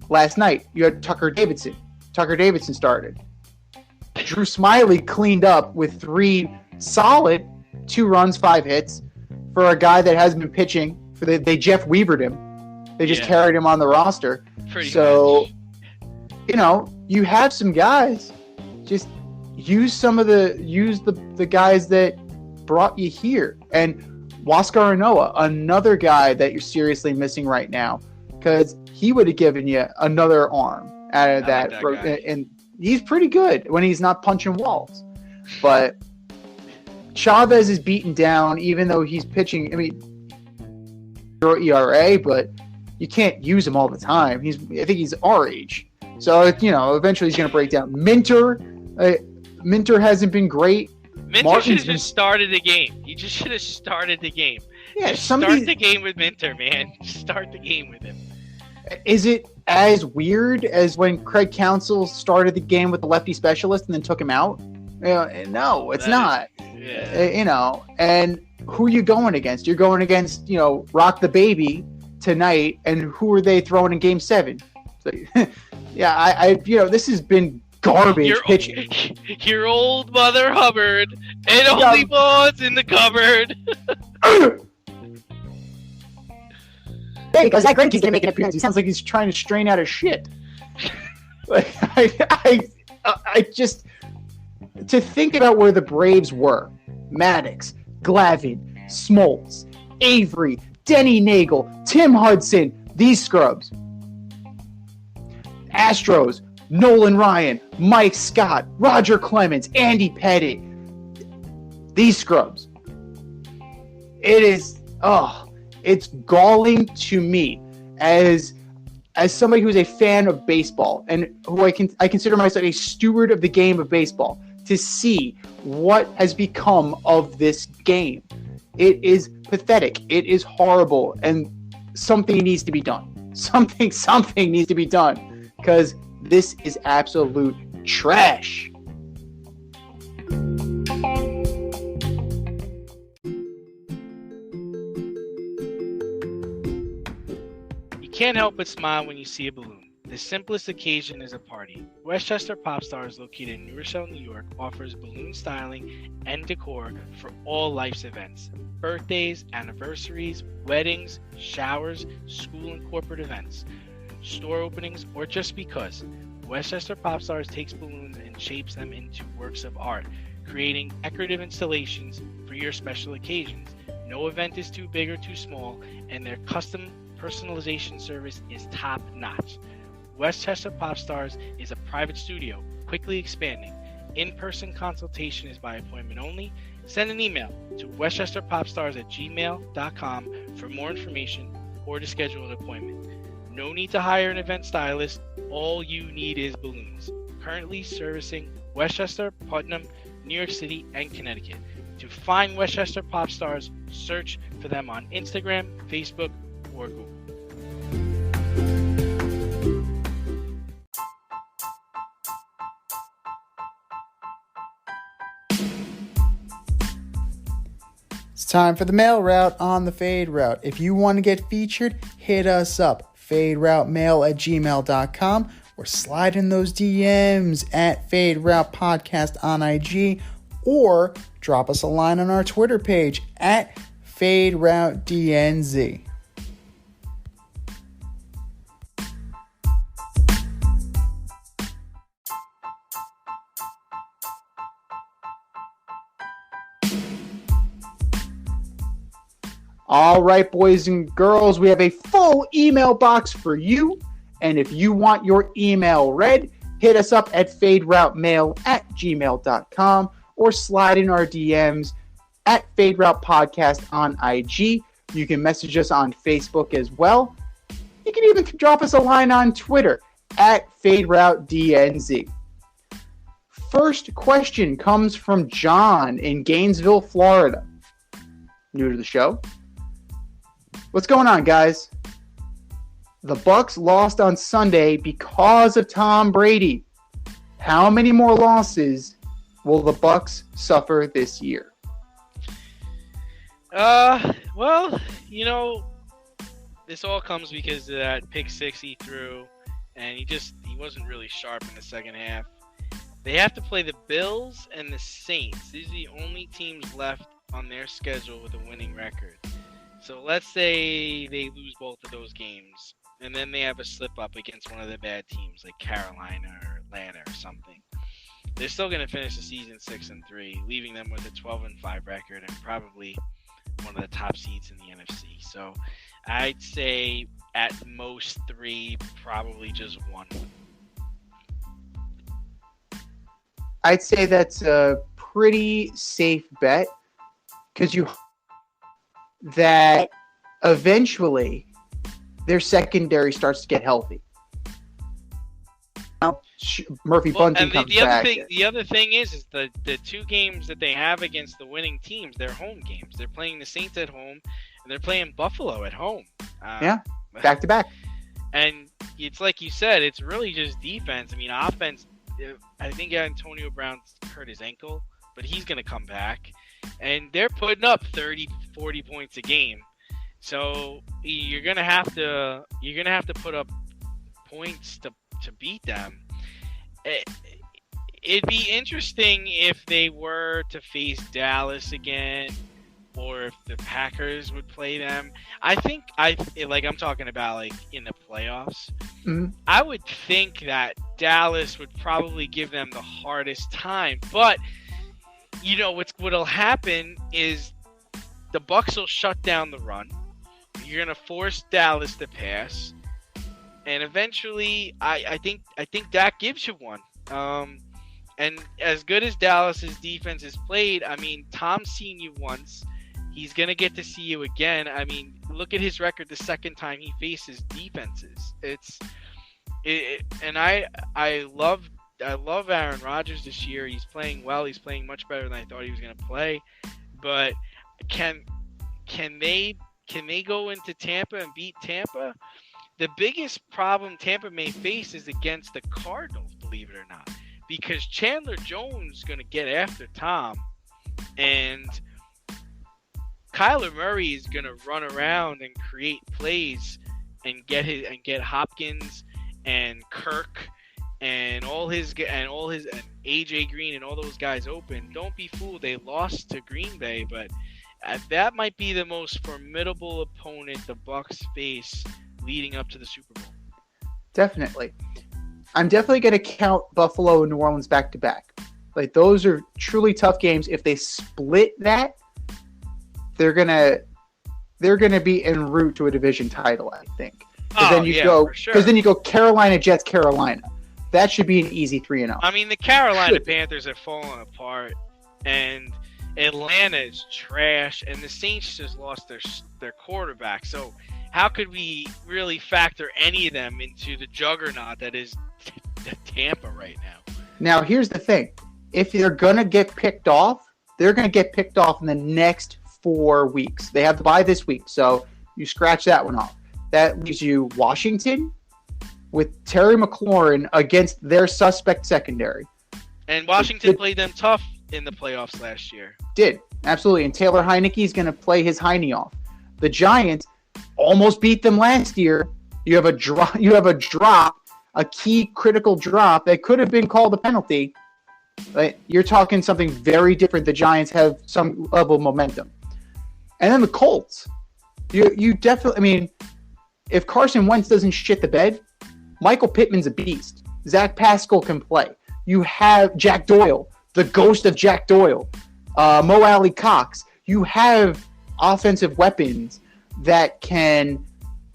A: Last night, you had Tucker Davidson. Tucker Davidson started. Drew Smyly cleaned up with 3 solid, 2 runs, 5 hits for a guy that hasn't been pitching. They Jeff Weavered him. They just carried him on the roster.
B: Pretty much.
A: You have some guys. Just use the guys that brought you here. And Huascar Ynoa, another guy that you're seriously missing right now, because he would have given you another arm out of that. And he's pretty good when he's not punching walls. But Chavez is beaten down, even though he's pitching. I mean, ERA, but you can't use him all the time. I think he's our age, so eventually he's going to break down. Minter hasn't been great.
B: Minter should have just started the game. He just should have started the game. Yeah, start the game with Minter, man. Start the game with him.
A: Is it as weird as when Craig Counsell started the game with the lefty specialist and then took him out? No, it's not. And who are you going against? You're going against, Rock the Baby tonight, and who are they throwing in Game 7? So, this has been garbage pitching.
B: Your old Mother Hubbard, and only balls in the cupboard.
E: Hey, because Zach Greinke's gonna make an appearance.
A: He sounds like he's trying to strain out of shit. I just to think about where the Braves were: Maddox, Glavine, Smoltz, Avery, Denny Nagel, Tim Hudson, these scrubs. Astros, Nolan Ryan, Mike Scott, Roger Clemens, Andy Pettitte. These scrubs. It's galling to me as somebody who's a fan of baseball and who I consider myself a steward of the game of baseball to see what has become of this game. It is pathetic. It is horrible, and something needs to be done. Something needs to be done because this is absolute trash.
B: You can't help but smile when you see a balloon. The simplest occasion is a party. Westchester Pop Stars, located in New Rochelle, New York, offers balloon styling and decor for all life's events. Birthdays, anniversaries, weddings, showers, school and corporate events, store openings, or just because. Westchester Pop Stars takes balloons and shapes them into works of art, creating decorative installations for your special occasions. No event is too big or too small, and their custom personalization service is top-notch. Westchester Pop Stars is a private studio, quickly expanding. In-person consultation is by appointment only. Send an email to westchesterpopstars@gmail.com for more information or to schedule an appointment. No need to hire an event stylist. All you need is balloons. Currently servicing Westchester, Putnam, New York City, and Connecticut. To find Westchester Pop Stars, search for them on Instagram, Facebook, or Google.
D: It's time for the mail route on the Fade Route. If you want to get featured, hit us up, faderoutemail@gmail.com, or slide in those DMs at Fade Route Podcast on IG, or drop us a line on our Twitter page at Fade Route DNZ.
A: All right, boys and girls, we have a full email box for you. And if you want your email read, hit us up at faderoutemail@gmail.com or slide in our DMs at Fade Route Podcast on IG. You can message us on Facebook as well. You can even drop us a line on Twitter at Fade Route DNZ. First question comes from John in Gainesville, Florida. New to the show. What's going on, guys? The Bucs lost on Sunday because of Tom Brady. How many more losses will the Bucs suffer this year?
B: Well, this all comes because of that pick six he threw, and he wasn't really sharp in the second half. They have to play the Bills and the Saints. These are the only teams left on their schedule with a winning record. So let's say they lose both of those games, and then they have a slip-up against one of the bad teams, like Carolina or Atlanta or something. They're still going to finish the season 6-3, leaving them with a 12-5 record and probably one of the top seeds in the NFC. So I'd say at most 3, probably just 1.
A: I'd say that's a pretty safe bet because that eventually their secondary starts to get healthy. Murphy Bunting comes back.
B: The other thing is the 2 games that they have against the winning teams, they're home games. They're playing the Saints at home, and they're playing Buffalo at home.
A: Back to back.
B: And it's like you said, it's really just defense. I mean, offense, I think Antonio Brown's hurt his ankle, but he's going to come back. And they're putting up 30, 40 points a game. So you're going to have to put up points to beat them. It'd be interesting if they were to face Dallas again, or if the Packers would play them. I'm talking about like in the playoffs.
A: Mm-hmm.
B: I would think that Dallas would probably give them the hardest time, but what'll happen is the Bucs will shut down the run. You're gonna force Dallas to pass, And eventually, I think Dak gives you one. And as good as Dallas's defense has played, I mean, Tom's seen you once. He's gonna get to see you again. I mean, look at his record the second time he faces defenses. And I love Aaron Rodgers this year. He's playing well. He's playing much better than I thought he was gonna play. But can they go into Tampa and beat Tampa? The biggest problem Tampa may face is against the Cardinals, believe it or not, because Chandler Jones is going to get after Tom, and Kyler Murray is going to run around and create plays and get Hopkins and Kirk and AJ Green and all those guys open. Don't be fooled. They lost to Green Bay, but that might be the most formidable opponent the Bucs face leading up to the Super Bowl.
A: Definitely. I'm definitely going to count Buffalo and New Orleans back to back. Like, those are truly tough games. If they split that, they're gonna be en route to a division title, I think. Because then you go Carolina, Jets, Carolina. That should be an easy 3-0.
B: I mean, the Carolina Panthers are falling apart, and Atlanta is trash, and the Saints just lost their quarterback. So how could we really factor any of them into the juggernaut that is Tampa right now?
A: Now, here's the thing. If they're going to get picked off, they're going to get picked off in the next 4 weeks. They have to bye this week, so you scratch that one off. That leaves you Washington with Terry McLaurin against their suspect secondary.
B: And Washington played them tough in the playoffs last year.
A: Did, absolutely. And Taylor Heineke is going to play his Heine off. The Giants almost beat them last year. You have a drop, a key critical drop that could have been called a penalty. But you're talking something very different. The Giants have some level of momentum. And then the Colts. You definitely, I mean, if Carson Wentz doesn't shit the bed, Michael Pittman's a beast. Zach Pascal can play. You have Jack Doyle, the ghost of Jack Doyle, Mo Alley Cox. You have offensive weapons that can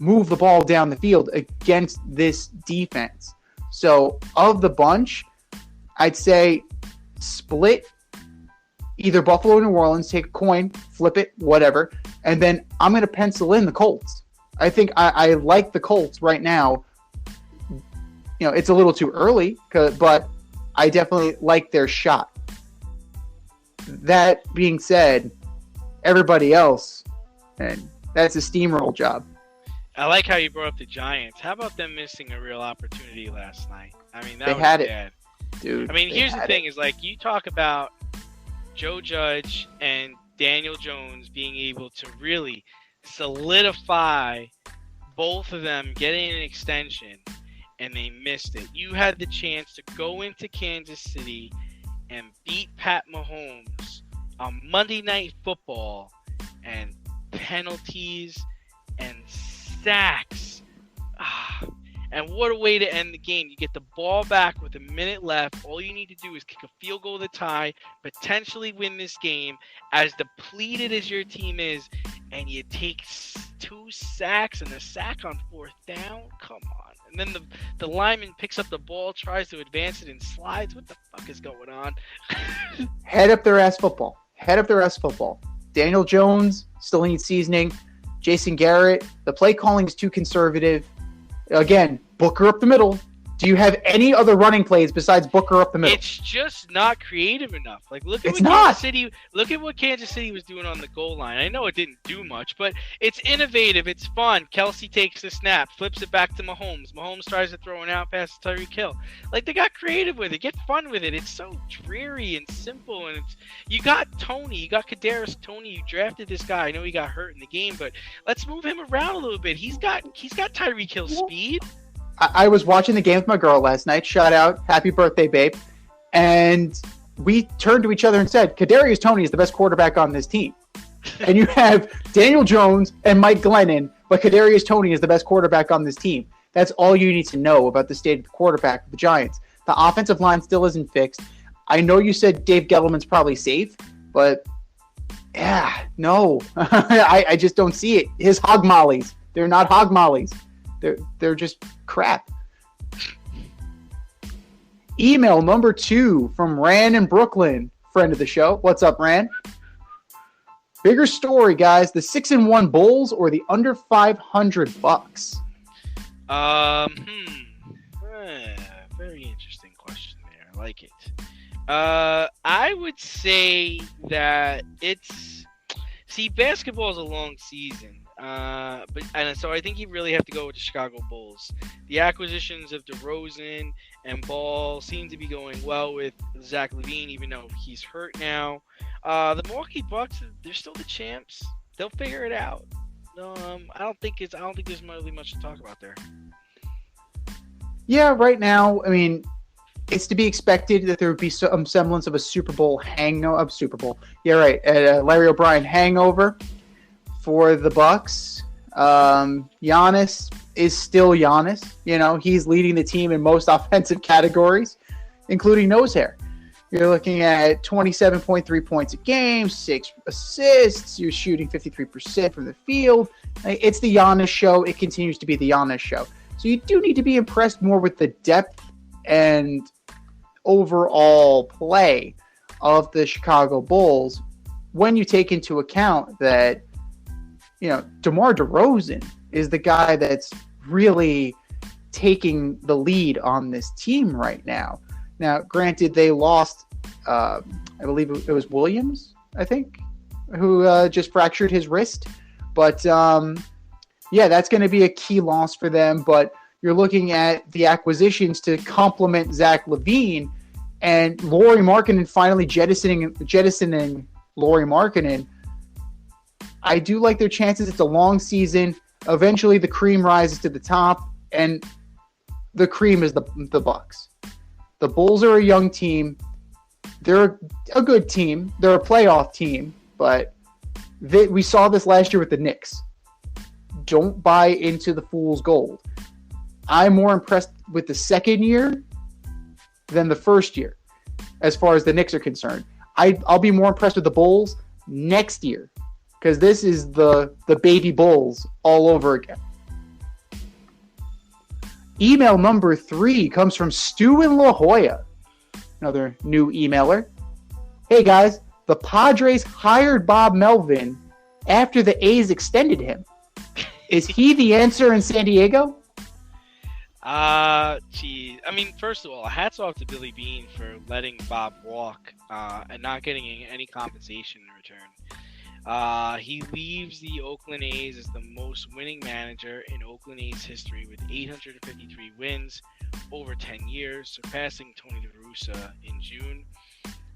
A: move the ball down the field against this defense. So of the bunch, I'd say split either Buffalo or New Orleans, take a coin, flip it, whatever, and then I'm going to pencil in the Colts. I think I like the Colts right now. You know, it's a little too early, but I definitely like their shot. That being said, everybody else, and that's a steamroll job.
B: I like how you brought up the Giants. How about them missing a real opportunity last night? I mean, that
A: they
B: was
A: had
B: bad.
A: It, dude.
B: I mean, here's the thing: is like you talk about Joe Judge and Daniel Jones being able to really solidify both of them getting an extension, and they missed it. You had the chance to go into Kansas City and beat Pat Mahomes on Monday Night Football, and penalties and sacks. And what a way to end the game. You get the ball back with a minute left. All you need to do is kick a field goal to tie, potentially win this game. As depleted as your team is, and you take 2 sacks and a sack on 4th down? Come on. And then the lineman picks up the ball, tries to advance it, and slides. What the fuck is going on?
A: Head up their ass football. Head up their ass football. Daniel Jones still needs seasoning. Jason Garrett, the play calling is too conservative. Again, Booker up the middle. Do you have any other running plays besides Booker up the middle?
B: It's just not creative enough. Like, look at what Kansas City was doing on the goal line. I know it didn't do much, but it's innovative. It's fun. Kelsey takes the snap, flips it back to Mahomes. Mahomes tries to throw an out pass to Tyreek Hill. Like, they got creative with it. Get fun with it. It's so dreary and simple. And you got Tony. You got Kadarius Toney. You drafted this guy. I know he got hurt in the game, but let's move him around a little bit. He's got Tyreek Hill speed.
A: I was watching the game with my girl last night. Shout out. Happy birthday, babe. And we turned to each other and said, Kadarius Toney is the best quarterback on this team. And you have Daniel Jones and Mike Glennon, but Kadarius Toney is the best quarterback on this team. That's all you need to know about the state of the quarterback of the Giants. The offensive line still isn't fixed. I know you said Dave Gettleman's probably safe, but no. I just don't see it. His hog mollies. They're not hog mollies. They're just crap. Email number 2 from Ran in Brooklyn, friend of the show. What's up, Ran? Bigger story, guys: the 6-1 Bulls or the under 500 Bucks?
B: Very interesting question there. I like it. I would say that basketball is a long season. So I think you really have to go with the Chicago Bulls. The acquisitions of DeRozan and Ball seem to be going well with Zach LaVine, even though he's hurt now. The Milwaukee Bucks, they're still the champs. They'll figure it out. I don't think there's really much to talk about there.
A: Yeah, right now, I mean, it's to be expected that there would be some semblance of a Super Bowl Super Bowl. Yeah, right. Larry O'Brien hangover for the Bucks. Giannis is still Giannis. You know, he's leading the team in most offensive categories, including nose hair. You're looking at 27.3 points a game, 6 assists. You're shooting 53% from the field. It's the Giannis show. It continues to be the Giannis show. So you do need to be impressed more with the depth and overall play of the Chicago Bulls when you take into account that, you know, DeMar DeRozan is the guy that's really taking the lead on this team right now. Now, granted, they lost, I believe it was Williams, I think, who just fractured his wrist. But, yeah, that's going to be a key loss for them. But you're looking at the acquisitions to complement Zach LaVine, and Lauri Markkanen finally jettisoning Lauri Markkanen. I do like their chances. It's a long season. Eventually, the cream rises to the top, and the cream is the Bucks. The Bulls are a young team. They're a good team. They're a playoff team, but we saw this last year with the Knicks. Don't buy into the fool's gold. I'm more impressed with the second year than the first year, as far as the Knicks are concerned. I'll be more impressed with the Bulls next year, because this is the baby Bulls all over again. Email number 3 comes from Stu in La Jolla, another new emailer. Hey guys, the Padres hired Bob Melvin after the A's extended him. Is he the answer in San Diego?
B: Geez. I mean, first of all, hats off to Billy Beane for letting Bob walk and not getting any compensation in return. He leaves the Oakland A's as the most winning manager in Oakland A's history with 853 wins over 10 years, surpassing Tony La Russa in June.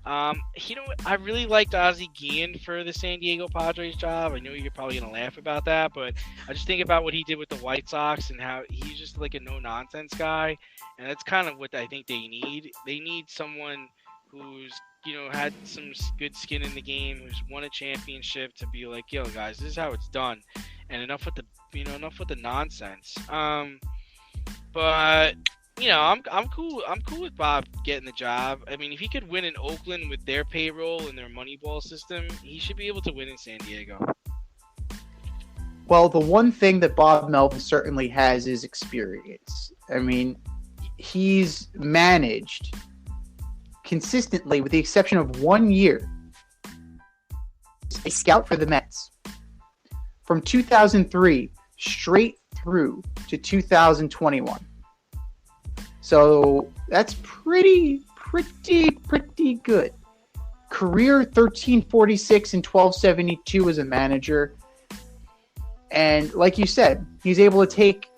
B: You know what? I really liked Ozzie Guillen for the San Diego Padres job. I know you're probably going to laugh about that, but I just think about what he did with the White Sox and how he's just like a no-nonsense guy, and that's kind of what I think they need. They need someone who's, you know, had some good skin in the game, who's won a championship, to be like, yo, guys, this is how it's done, and enough with the nonsense. But you know, I'm cool. I'm cool with Bob getting the job. I mean, if he could win in Oakland with their payroll and their Moneyball system, he should be able to win in San Diego.
A: Well, the one thing that Bob Melvin certainly has is experience. I mean, he's managed consistently, with the exception of 1 year, a scout for the Mets. From 2003 straight through to 2021. So that's pretty good. Career 1346 and 1272 as a manager. And like you said, he's able to take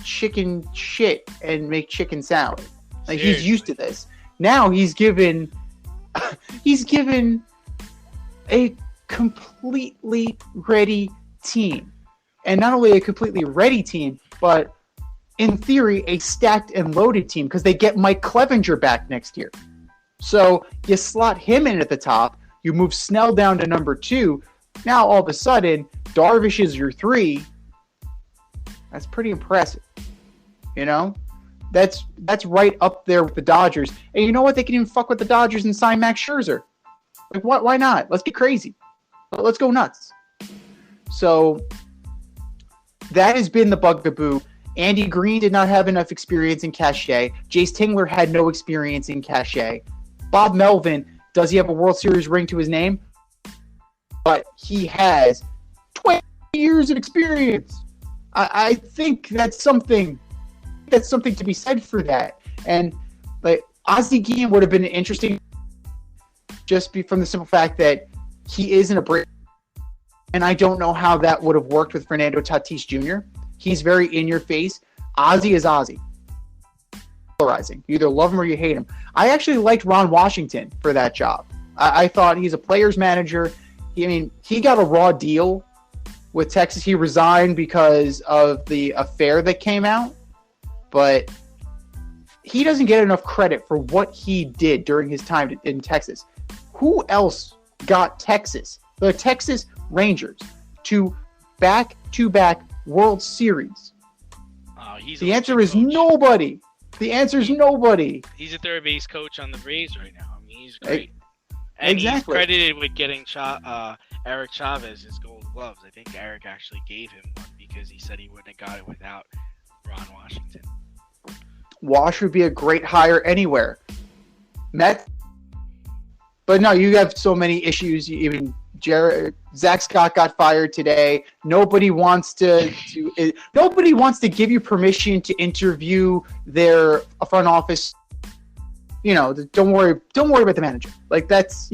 A: chicken shit and make chicken salad. Like, he's used to this. Now he's given a completely ready team. And not only a completely ready team, but in theory, a stacked and loaded team, because they get Mike Clevenger back next year. So you slot him in at the top, you move Snell down to number 2. Now all of a sudden, Darvish is your 3. That's pretty impressive. You know? That's right up there with the Dodgers. And you know what? They can even fuck with the Dodgers and sign Max Scherzer. Like, what? Why not? Let's get crazy. Let's go nuts. So that has been the bugaboo. Andy Green did not have enough experience in cachet. Jace Tingler had no experience in cachet. Bob Melvin, does he have a World Series ring to his name? But he has 20 years of experience. I think that's something to be said for that. And like Ozzie Guillen would have been interesting just from the simple fact that he isn't a Brit. And I don't know how that would have worked with Fernando Tatis Jr. He's very in your face. Ozzie is Ozzie. Polarizing. You either love him or you hate him. I actually liked Ron Washington for that job. I thought he's a player's manager. He got a raw deal with Texas. He resigned because of the affair that came out. But he doesn't get enough credit for what he did during his time in Texas. Who else got Texas, the Texas Rangers, to back-to-back World Series? The answer is nobody. The answer is nobody.
B: He's a third base coach on the Braves right now. He's great. And
A: exactly.
B: He's credited with getting Eric Chavez his Gold Gloves. I think Eric actually gave him one because he said he wouldn't have got it without Ron Washington.
A: Wash would be a great hire anywhere. Mets. But no, you have so many issues. Even Zach Scott got fired today. Nobody wants to give you permission to interview their front office. Don't worry about the manager. Like that's,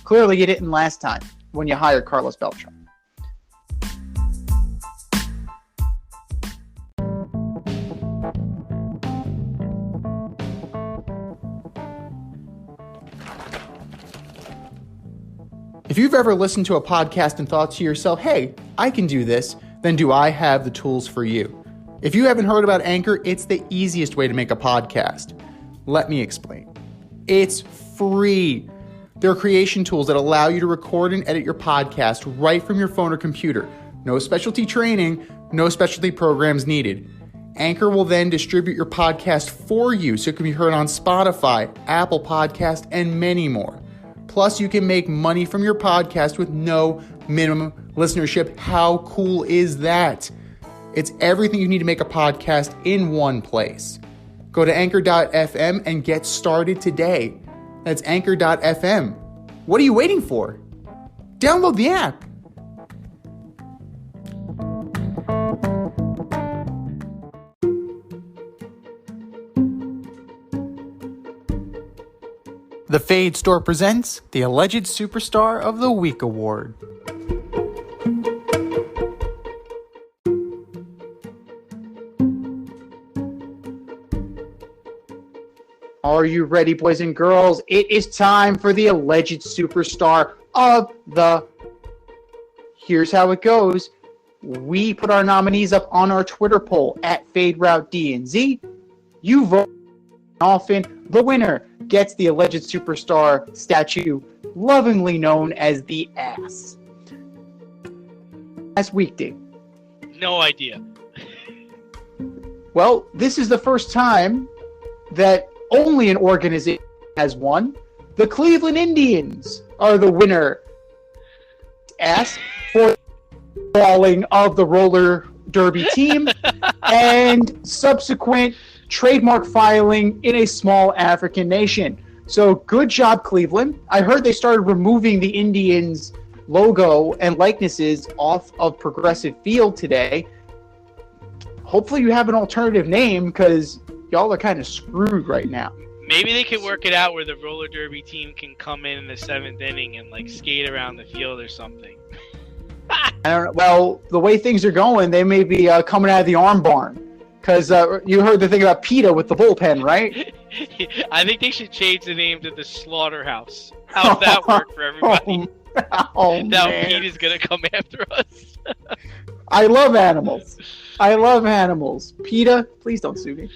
A: clearly you didn't last time when you hired Carlos Beltran. If you've ever listened to a podcast and thought to yourself, hey, I can do this, then do I have the tools for you? If you haven't heard about Anchor, it's the easiest way to make a podcast. Let me explain. It's free. There are creation tools that allow you to record and edit your podcast right from your phone or computer. No specialty training, no specialty programs needed. Anchor will then distribute your podcast for you so it can be heard on Spotify, Apple Podcast, and many more. Plus, you can make money from your podcast with no minimum listenership. How cool is that? It's everything you need to make a podcast in one place. Go to anchor.fm and get started today. That's anchor.fm. What are you waiting for? Download the app. The Fade Store presents the Alleged Superstar of the Week Award. Are you ready, boys and girls? It is time for the Alleged Superstar of the... Here's how it goes. We put our nominees up on our Twitter poll at FadeRouteDNZ. You vote often. The winner gets the Alleged Superstar statue, lovingly known as the Ass. Last week, Dave.
B: No idea.
A: Well, this is the first time that only an organization has won. The Cleveland Indians are the winner. Ass for falling of the roller derby team and subsequent trademark filing in a small African nation. So good job, Cleveland. I heard they started removing the Indians logo and likenesses off of Progressive Field today. Hopefully you have an alternative name because y'all are kind of screwed right now.
B: Maybe they could work it out where the roller derby team can come in the 7th inning and skate around the field or something.
A: I don't know. Well, the way things are going, they may be coming out of the arm barn. Because you heard the thing about PETA with the bullpen, right?
B: I think they should change the name to the Slaughterhouse. How's that work for everybody? Now PETA's going to come after us.
A: I love animals. PETA, please don't sue me.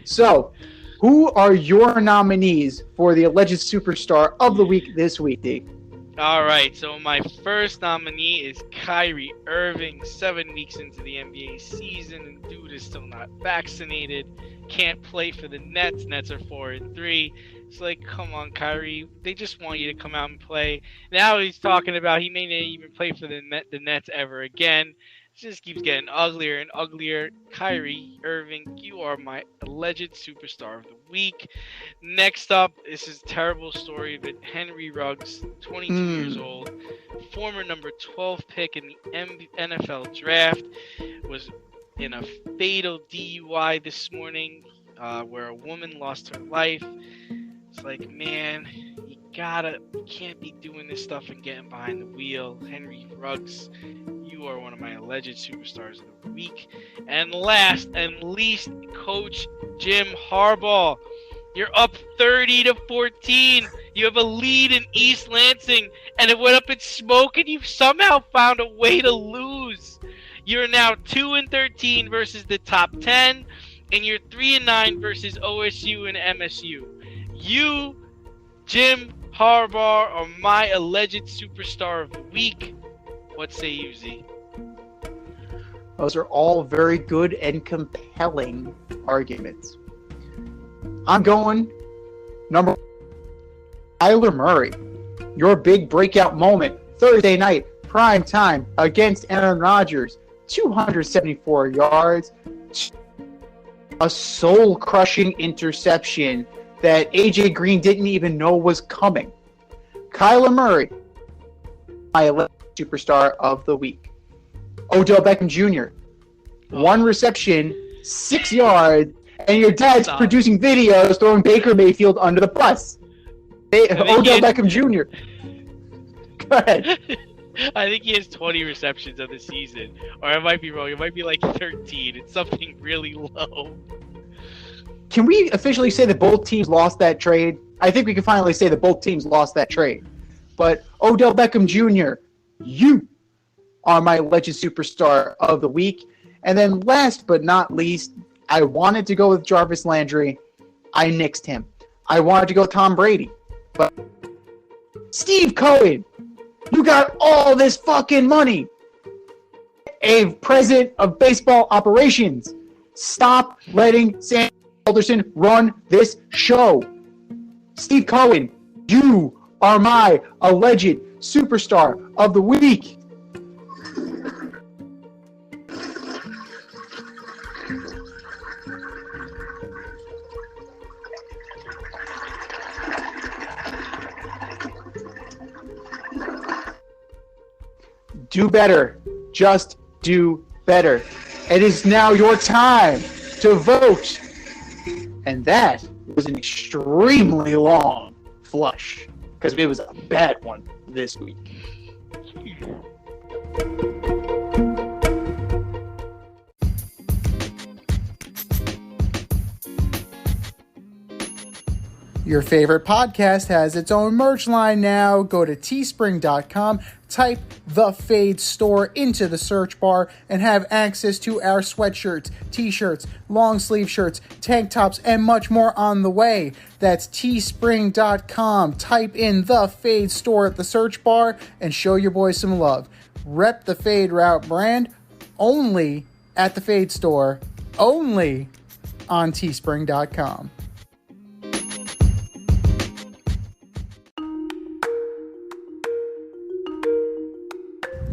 A: So, who are your nominees for the Alleged Superstar of the Week this week, D?
B: All right, so my first nominee is Kyrie Irving. 7 weeks into the NBA season, and dude is still not vaccinated. Can't play for the Nets. Nets are 4-3. It's come on, Kyrie. They just want you to come out and play. Now he's talking about he may not even play for the Nets ever again. just keeps getting uglier and uglier. Kyrie Irving, you are my alleged superstar of the week. Next up, this is a terrible story, but Henry Ruggs, 22 years old, former number 12 pick in the NFL draft, was in a fatal DUI this morning where a woman lost her life. It's like, man, you can't be doing this stuff and getting behind the wheel. Henry Ruggs, you are one of my alleged superstars of the week. And last and least, Coach Jim Harbaugh. You're up 30-14. You have a lead in East Lansing, and it went up in smoke, and you've somehow found a way to lose. You're now 2-13 versus the top 10, and you're 3-9 versus OSU and MSU. You, Jim Harbaugh, are my alleged superstar of the week. What say you, Z?
A: Those are all very good and compelling arguments. I'm going number one, Kyler Murray. Your big breakout moment, Thursday night, prime time against Aaron Rodgers. 274 yards. A soul-crushing interception that A.J. Green didn't even know was coming. Kyler Murray, my superstar of the week. Odell Beckham Jr., one reception, 6 yards, and your dad's producing videos throwing Baker Mayfield under the bus. Odell Beckham Jr. Go ahead.
B: I think he has 20 receptions of the season. Or I might be wrong. It might be like 13. It's something really low.
A: Can we officially say that both teams lost that trade? I think we can finally say that both teams lost that trade. But Odell Beckham Jr., you are my alleged superstar of the week. And then last but not least, I wanted to go with Jarvis Landry. I nixed him. I wanted to go Tom Brady. But Steve Cohen, you got all this fucking money. A president of baseball operations. Stop letting Sam Alderson run this show. Steve Cohen, you are my alleged superstar of the week. Do better. Just do better. It is now your time to vote. And that was an extremely long flush because it was a bad one this week.
D: Your favorite podcast has its own merch line now. Go to teespring.com, type The Fade Store into the search bar, and have access to our sweatshirts, t-shirts, long sleeve shirts, tank tops, and much more on the way. That's teespring.com. Type in The Fade Store at the search bar and show your boys some love. Rep the Fade Route brand only at the Fade Store, only on teespring.com.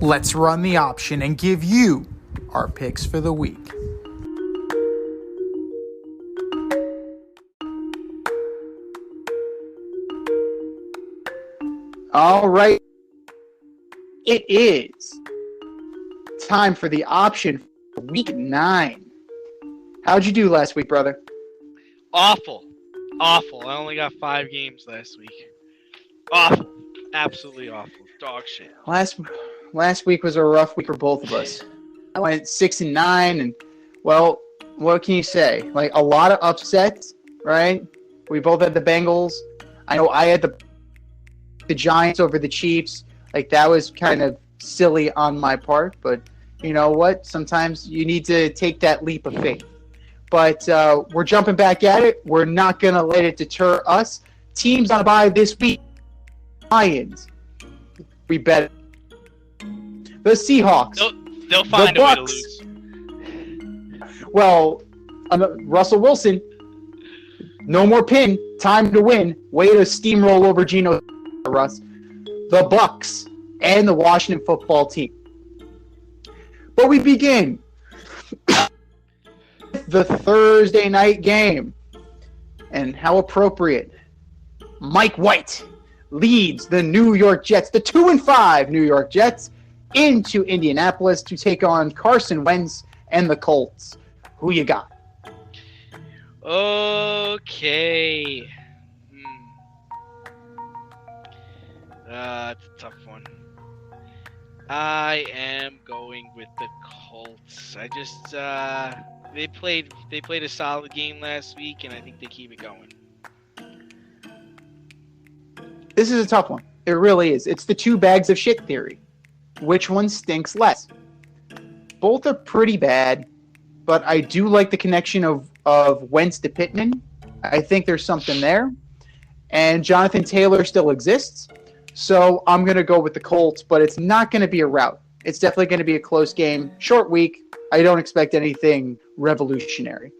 D: Let's run the option and give you our picks for the week.
A: All right. It is time for the option for week 9. How'd you do last week, brother?
B: Awful. I only got 5 games last week. Awful. Absolutely awful. Dog shit.
A: Last week was a rough week for both of us. I went 6-9, and well, what can you say? Like a lot of upsets, right? We both had the Bengals. I know I had the Giants over the Chiefs. Like that was kind of silly on my part, but you know what? Sometimes you need to take that leap of faith. But we're jumping back at it. We're not gonna let it deter us. Teams on a bye this week. Lions. We bet. The Seahawks.
B: They'll find
A: the
B: a way to
A: Bucks.
B: lose.
A: Well, Russell Wilson. No more pin. Time to win. Way to steamroll over Geno, Russ. The Bucks and the Washington football team. But we begin the Thursday night game. And how appropriate. Mike White leads the New York Jets, the 2-5 New York Jets, into Indianapolis to take on Carson Wentz and the Colts. Who you got?
B: Okay. It's a tough one. I am going with the Colts. I just they played a solid game last week, and I think they keep it going.
A: This is a tough one. It really is. It's the two bags of shit theory. Which one stinks less? Both are pretty bad, but I do like the connection of Wentz to Pittman. I think there's something there. And Jonathan Taylor still exists. So I'm going to go with the Colts, but it's not going to be a rout. It's definitely going to be a close game. Short week. I don't expect anything revolutionary.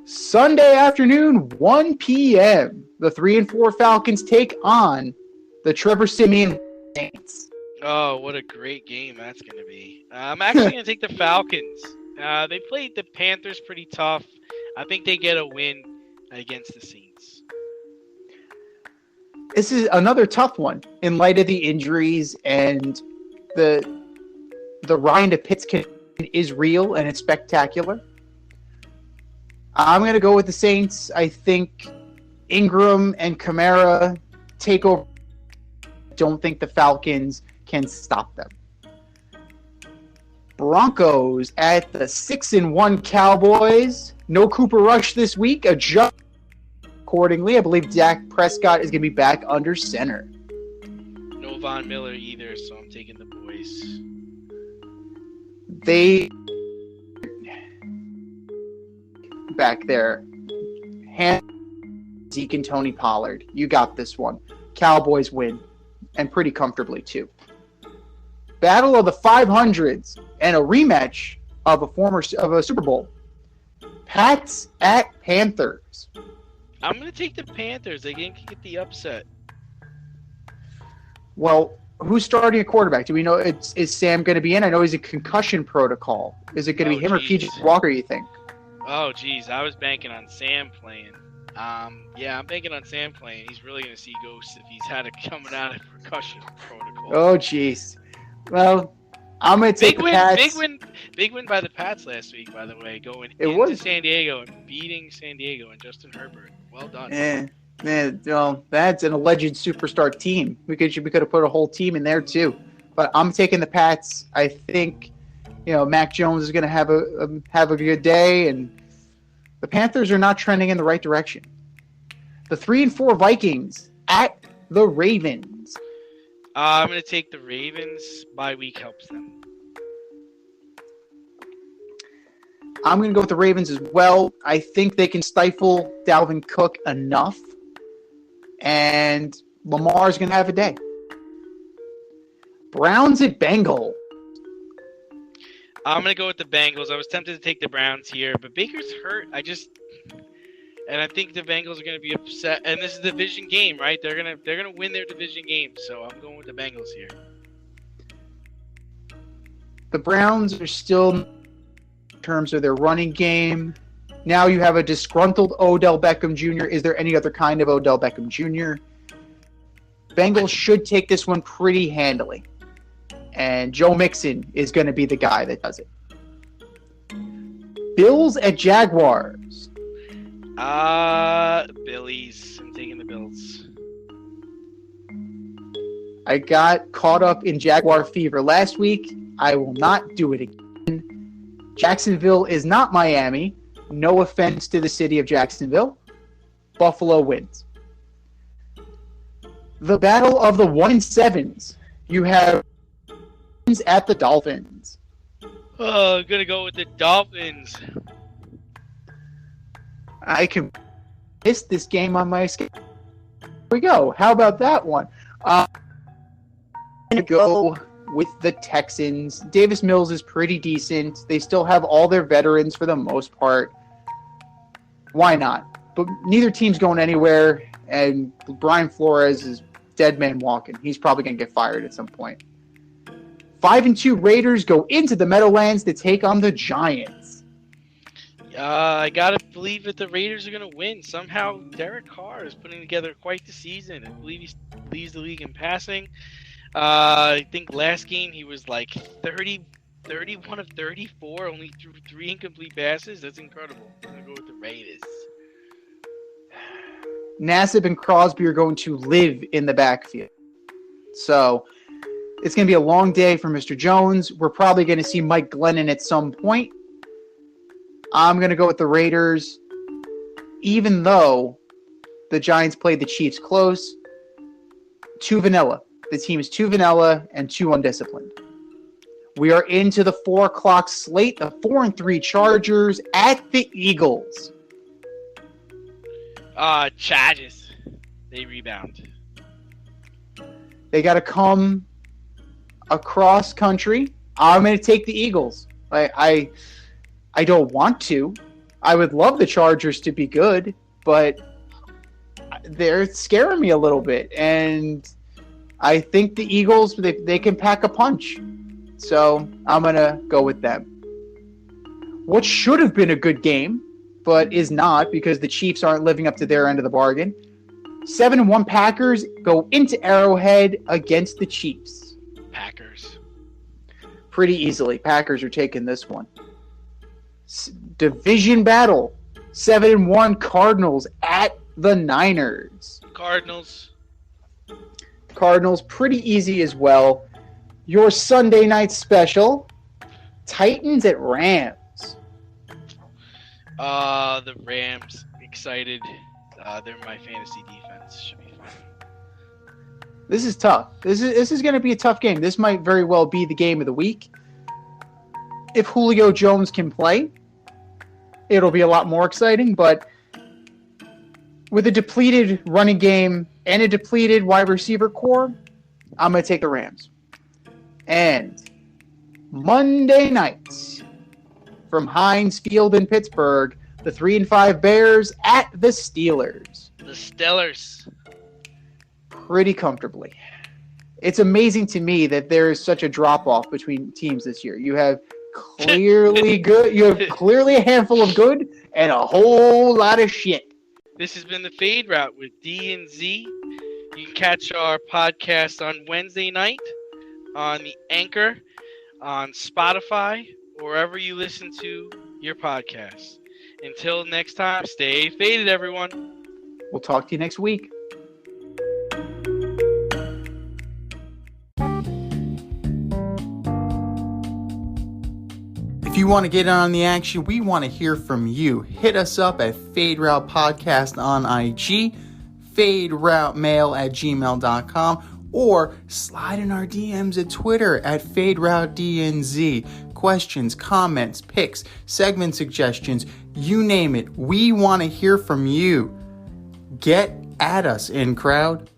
A: Sunday afternoon, 1 p.m. The 3-4 Falcons take on the Trevor Siemian Saints.
B: Oh, what a great game that's going to be. I'm actually going to take the Falcons. They played the Panthers pretty tough. I think they get a win against the Saints.
A: This is another tough one in light of the injuries and the Ryan to Pitts is real and it's spectacular. I'm going to go with the Saints. I think Ingram and Kamara take over. Don't think the Falcons can stop them. Broncos at the 6-1 Cowboys. No Cooper Rush this week. Adjust accordingly. I believe Dak Prescott is going to be back under center.
B: No Von Miller either, so I'm taking the boys.
A: They back there. Zeke and Tony Pollard. You got this one. Cowboys win. And pretty comfortably, too. Battle of the 500s and a rematch of a Super Bowl. Pats at Panthers.
B: I'm going to take the Panthers. They can get the upset.
A: Well, who's starting a quarterback? Do we know? Is Sam going to be in? I know he's a concussion protocol. Is it going to be him or PJ Walker, you think?
B: Oh, geez. I was banking on Sam playing. Yeah, I'm banking on Sam playing. He's really going to see ghosts if he's had it coming out of concussion protocol.
A: Oh, jeez. Well, I'm going to take the Pats.
B: Big win by the Pats last week, by the way, going San Diego and beating San Diego and Justin Herbert. Well done.
A: Man, well, that's an alleged superstar team. We could have put a whole team in there too. But I'm taking the Pats. I think, Mac Jones is going to have a good day, and the Panthers are not trending in the right direction. The 3-4 Vikings at the Ravens.
B: I'm going to take the Ravens. Bye week helps them.
A: I'm going to go with the Ravens as well. I think they can stifle Dalvin Cook enough. And Lamar's going to have a day. Browns at Bengals.
B: I'm going to go with the Bengals. I was tempted to take the Browns here, but Baker's hurt. And I think the Bengals are going to be upset. And this is a division game, right? They're going to win their division game. So I'm going with the Bengals here.
A: The Browns are still, in terms of their running game. Now you have a disgruntled Odell Beckham Jr. Is there any other kind of Odell Beckham Jr.? Bengals should take this one pretty handily. And Joe Mixon is going to be the guy that does it. Bills at Jaguars.
B: Billies. I'm taking the Bills.
A: I got caught up in Jaguar fever last week. I will not do it again. Jacksonville is not Miami. No offense to the city of Jacksonville. Buffalo wins. The battle of the 1-7s. You have at the Dolphins.
B: Oh, I'm going to go with the Dolphins.
A: I can miss this game on my schedule. Here we go. How about that one? I'm going to go with the Texans. Davis Mills is pretty decent. They still have all their veterans for the most part. Why not? But neither team's going anywhere, and Brian Flores is dead man walking. He's probably going to get fired at some point. 5-2 Raiders go into the Meadowlands to take on the Giants.
B: I gotta believe that the Raiders are gonna win. Somehow, Derrick Carr is putting together quite the season. I believe he leads the league in passing. I think last game he was like 31 of 34, only threw 3 incomplete passes. That's incredible. I'm gonna go with the Raiders.
A: Nassib and Crosby are going to live in the backfield. So it's going to be a long day for Mr. Jones. We're probably going to see Mike Glennon at some point. I'm going to go with the Raiders, even though the Giants played the Chiefs close. 2 vanilla. The team is 2 vanilla and 2 undisciplined. We are into the 4 o'clock slate. The 4-3 Chargers at the Eagles.
B: Chargers. They rebound.
A: They got to come across country. I'm going to take the Eagles. I don't want to. I would love the Chargers to be good, but they're scaring me a little bit. And I think the Eagles, they can pack a punch. So I'm going to go with them. What should have been a good game, but is not because the Chiefs aren't living up to their end of the bargain. 7-1 Packers go into Arrowhead against the Chiefs.
B: Packers.
A: Pretty easily. Packers are taking this one. Division battle. 7-1 Cardinals at the Niners.
B: Cardinals.
A: Cardinals pretty easy as well. Your Sunday night special. Titans at Rams.
B: The Rams. Excited. They're my fantasy defense. Should be fun.
A: This is tough. This is going to be a tough game. This might very well be the game of the week. If Julio Jones can play, it'll be a lot more exciting. But with a depleted running game and a depleted wide receiver core, I'm going to take the Rams. And Monday nights from Heinz Field in Pittsburgh, the 3-5 Bears at the Steelers.
B: The Steelers.
A: Pretty comfortably. It's amazing to me that there is such a drop-off between teams this year. You have clearly good. You have clearly a handful of good and a whole lot of shit.
B: This has been the Fade Route with D and Z. You can catch our podcast on Wednesday night on the Anchor, on Spotify, wherever you listen to your podcasts. Until next time, stay faded, everyone.
A: We'll talk to you next week.
D: If you want to get in on the action, we want to hear from you. Hit us up at Fade Route Podcast on IG, faderoutemail@gmail.com, or slide in our DMs at Twitter at FadeRouteDNZ. Questions, comments, picks, segment suggestions, you name it. We want to hear from you. Get at us, in crowd.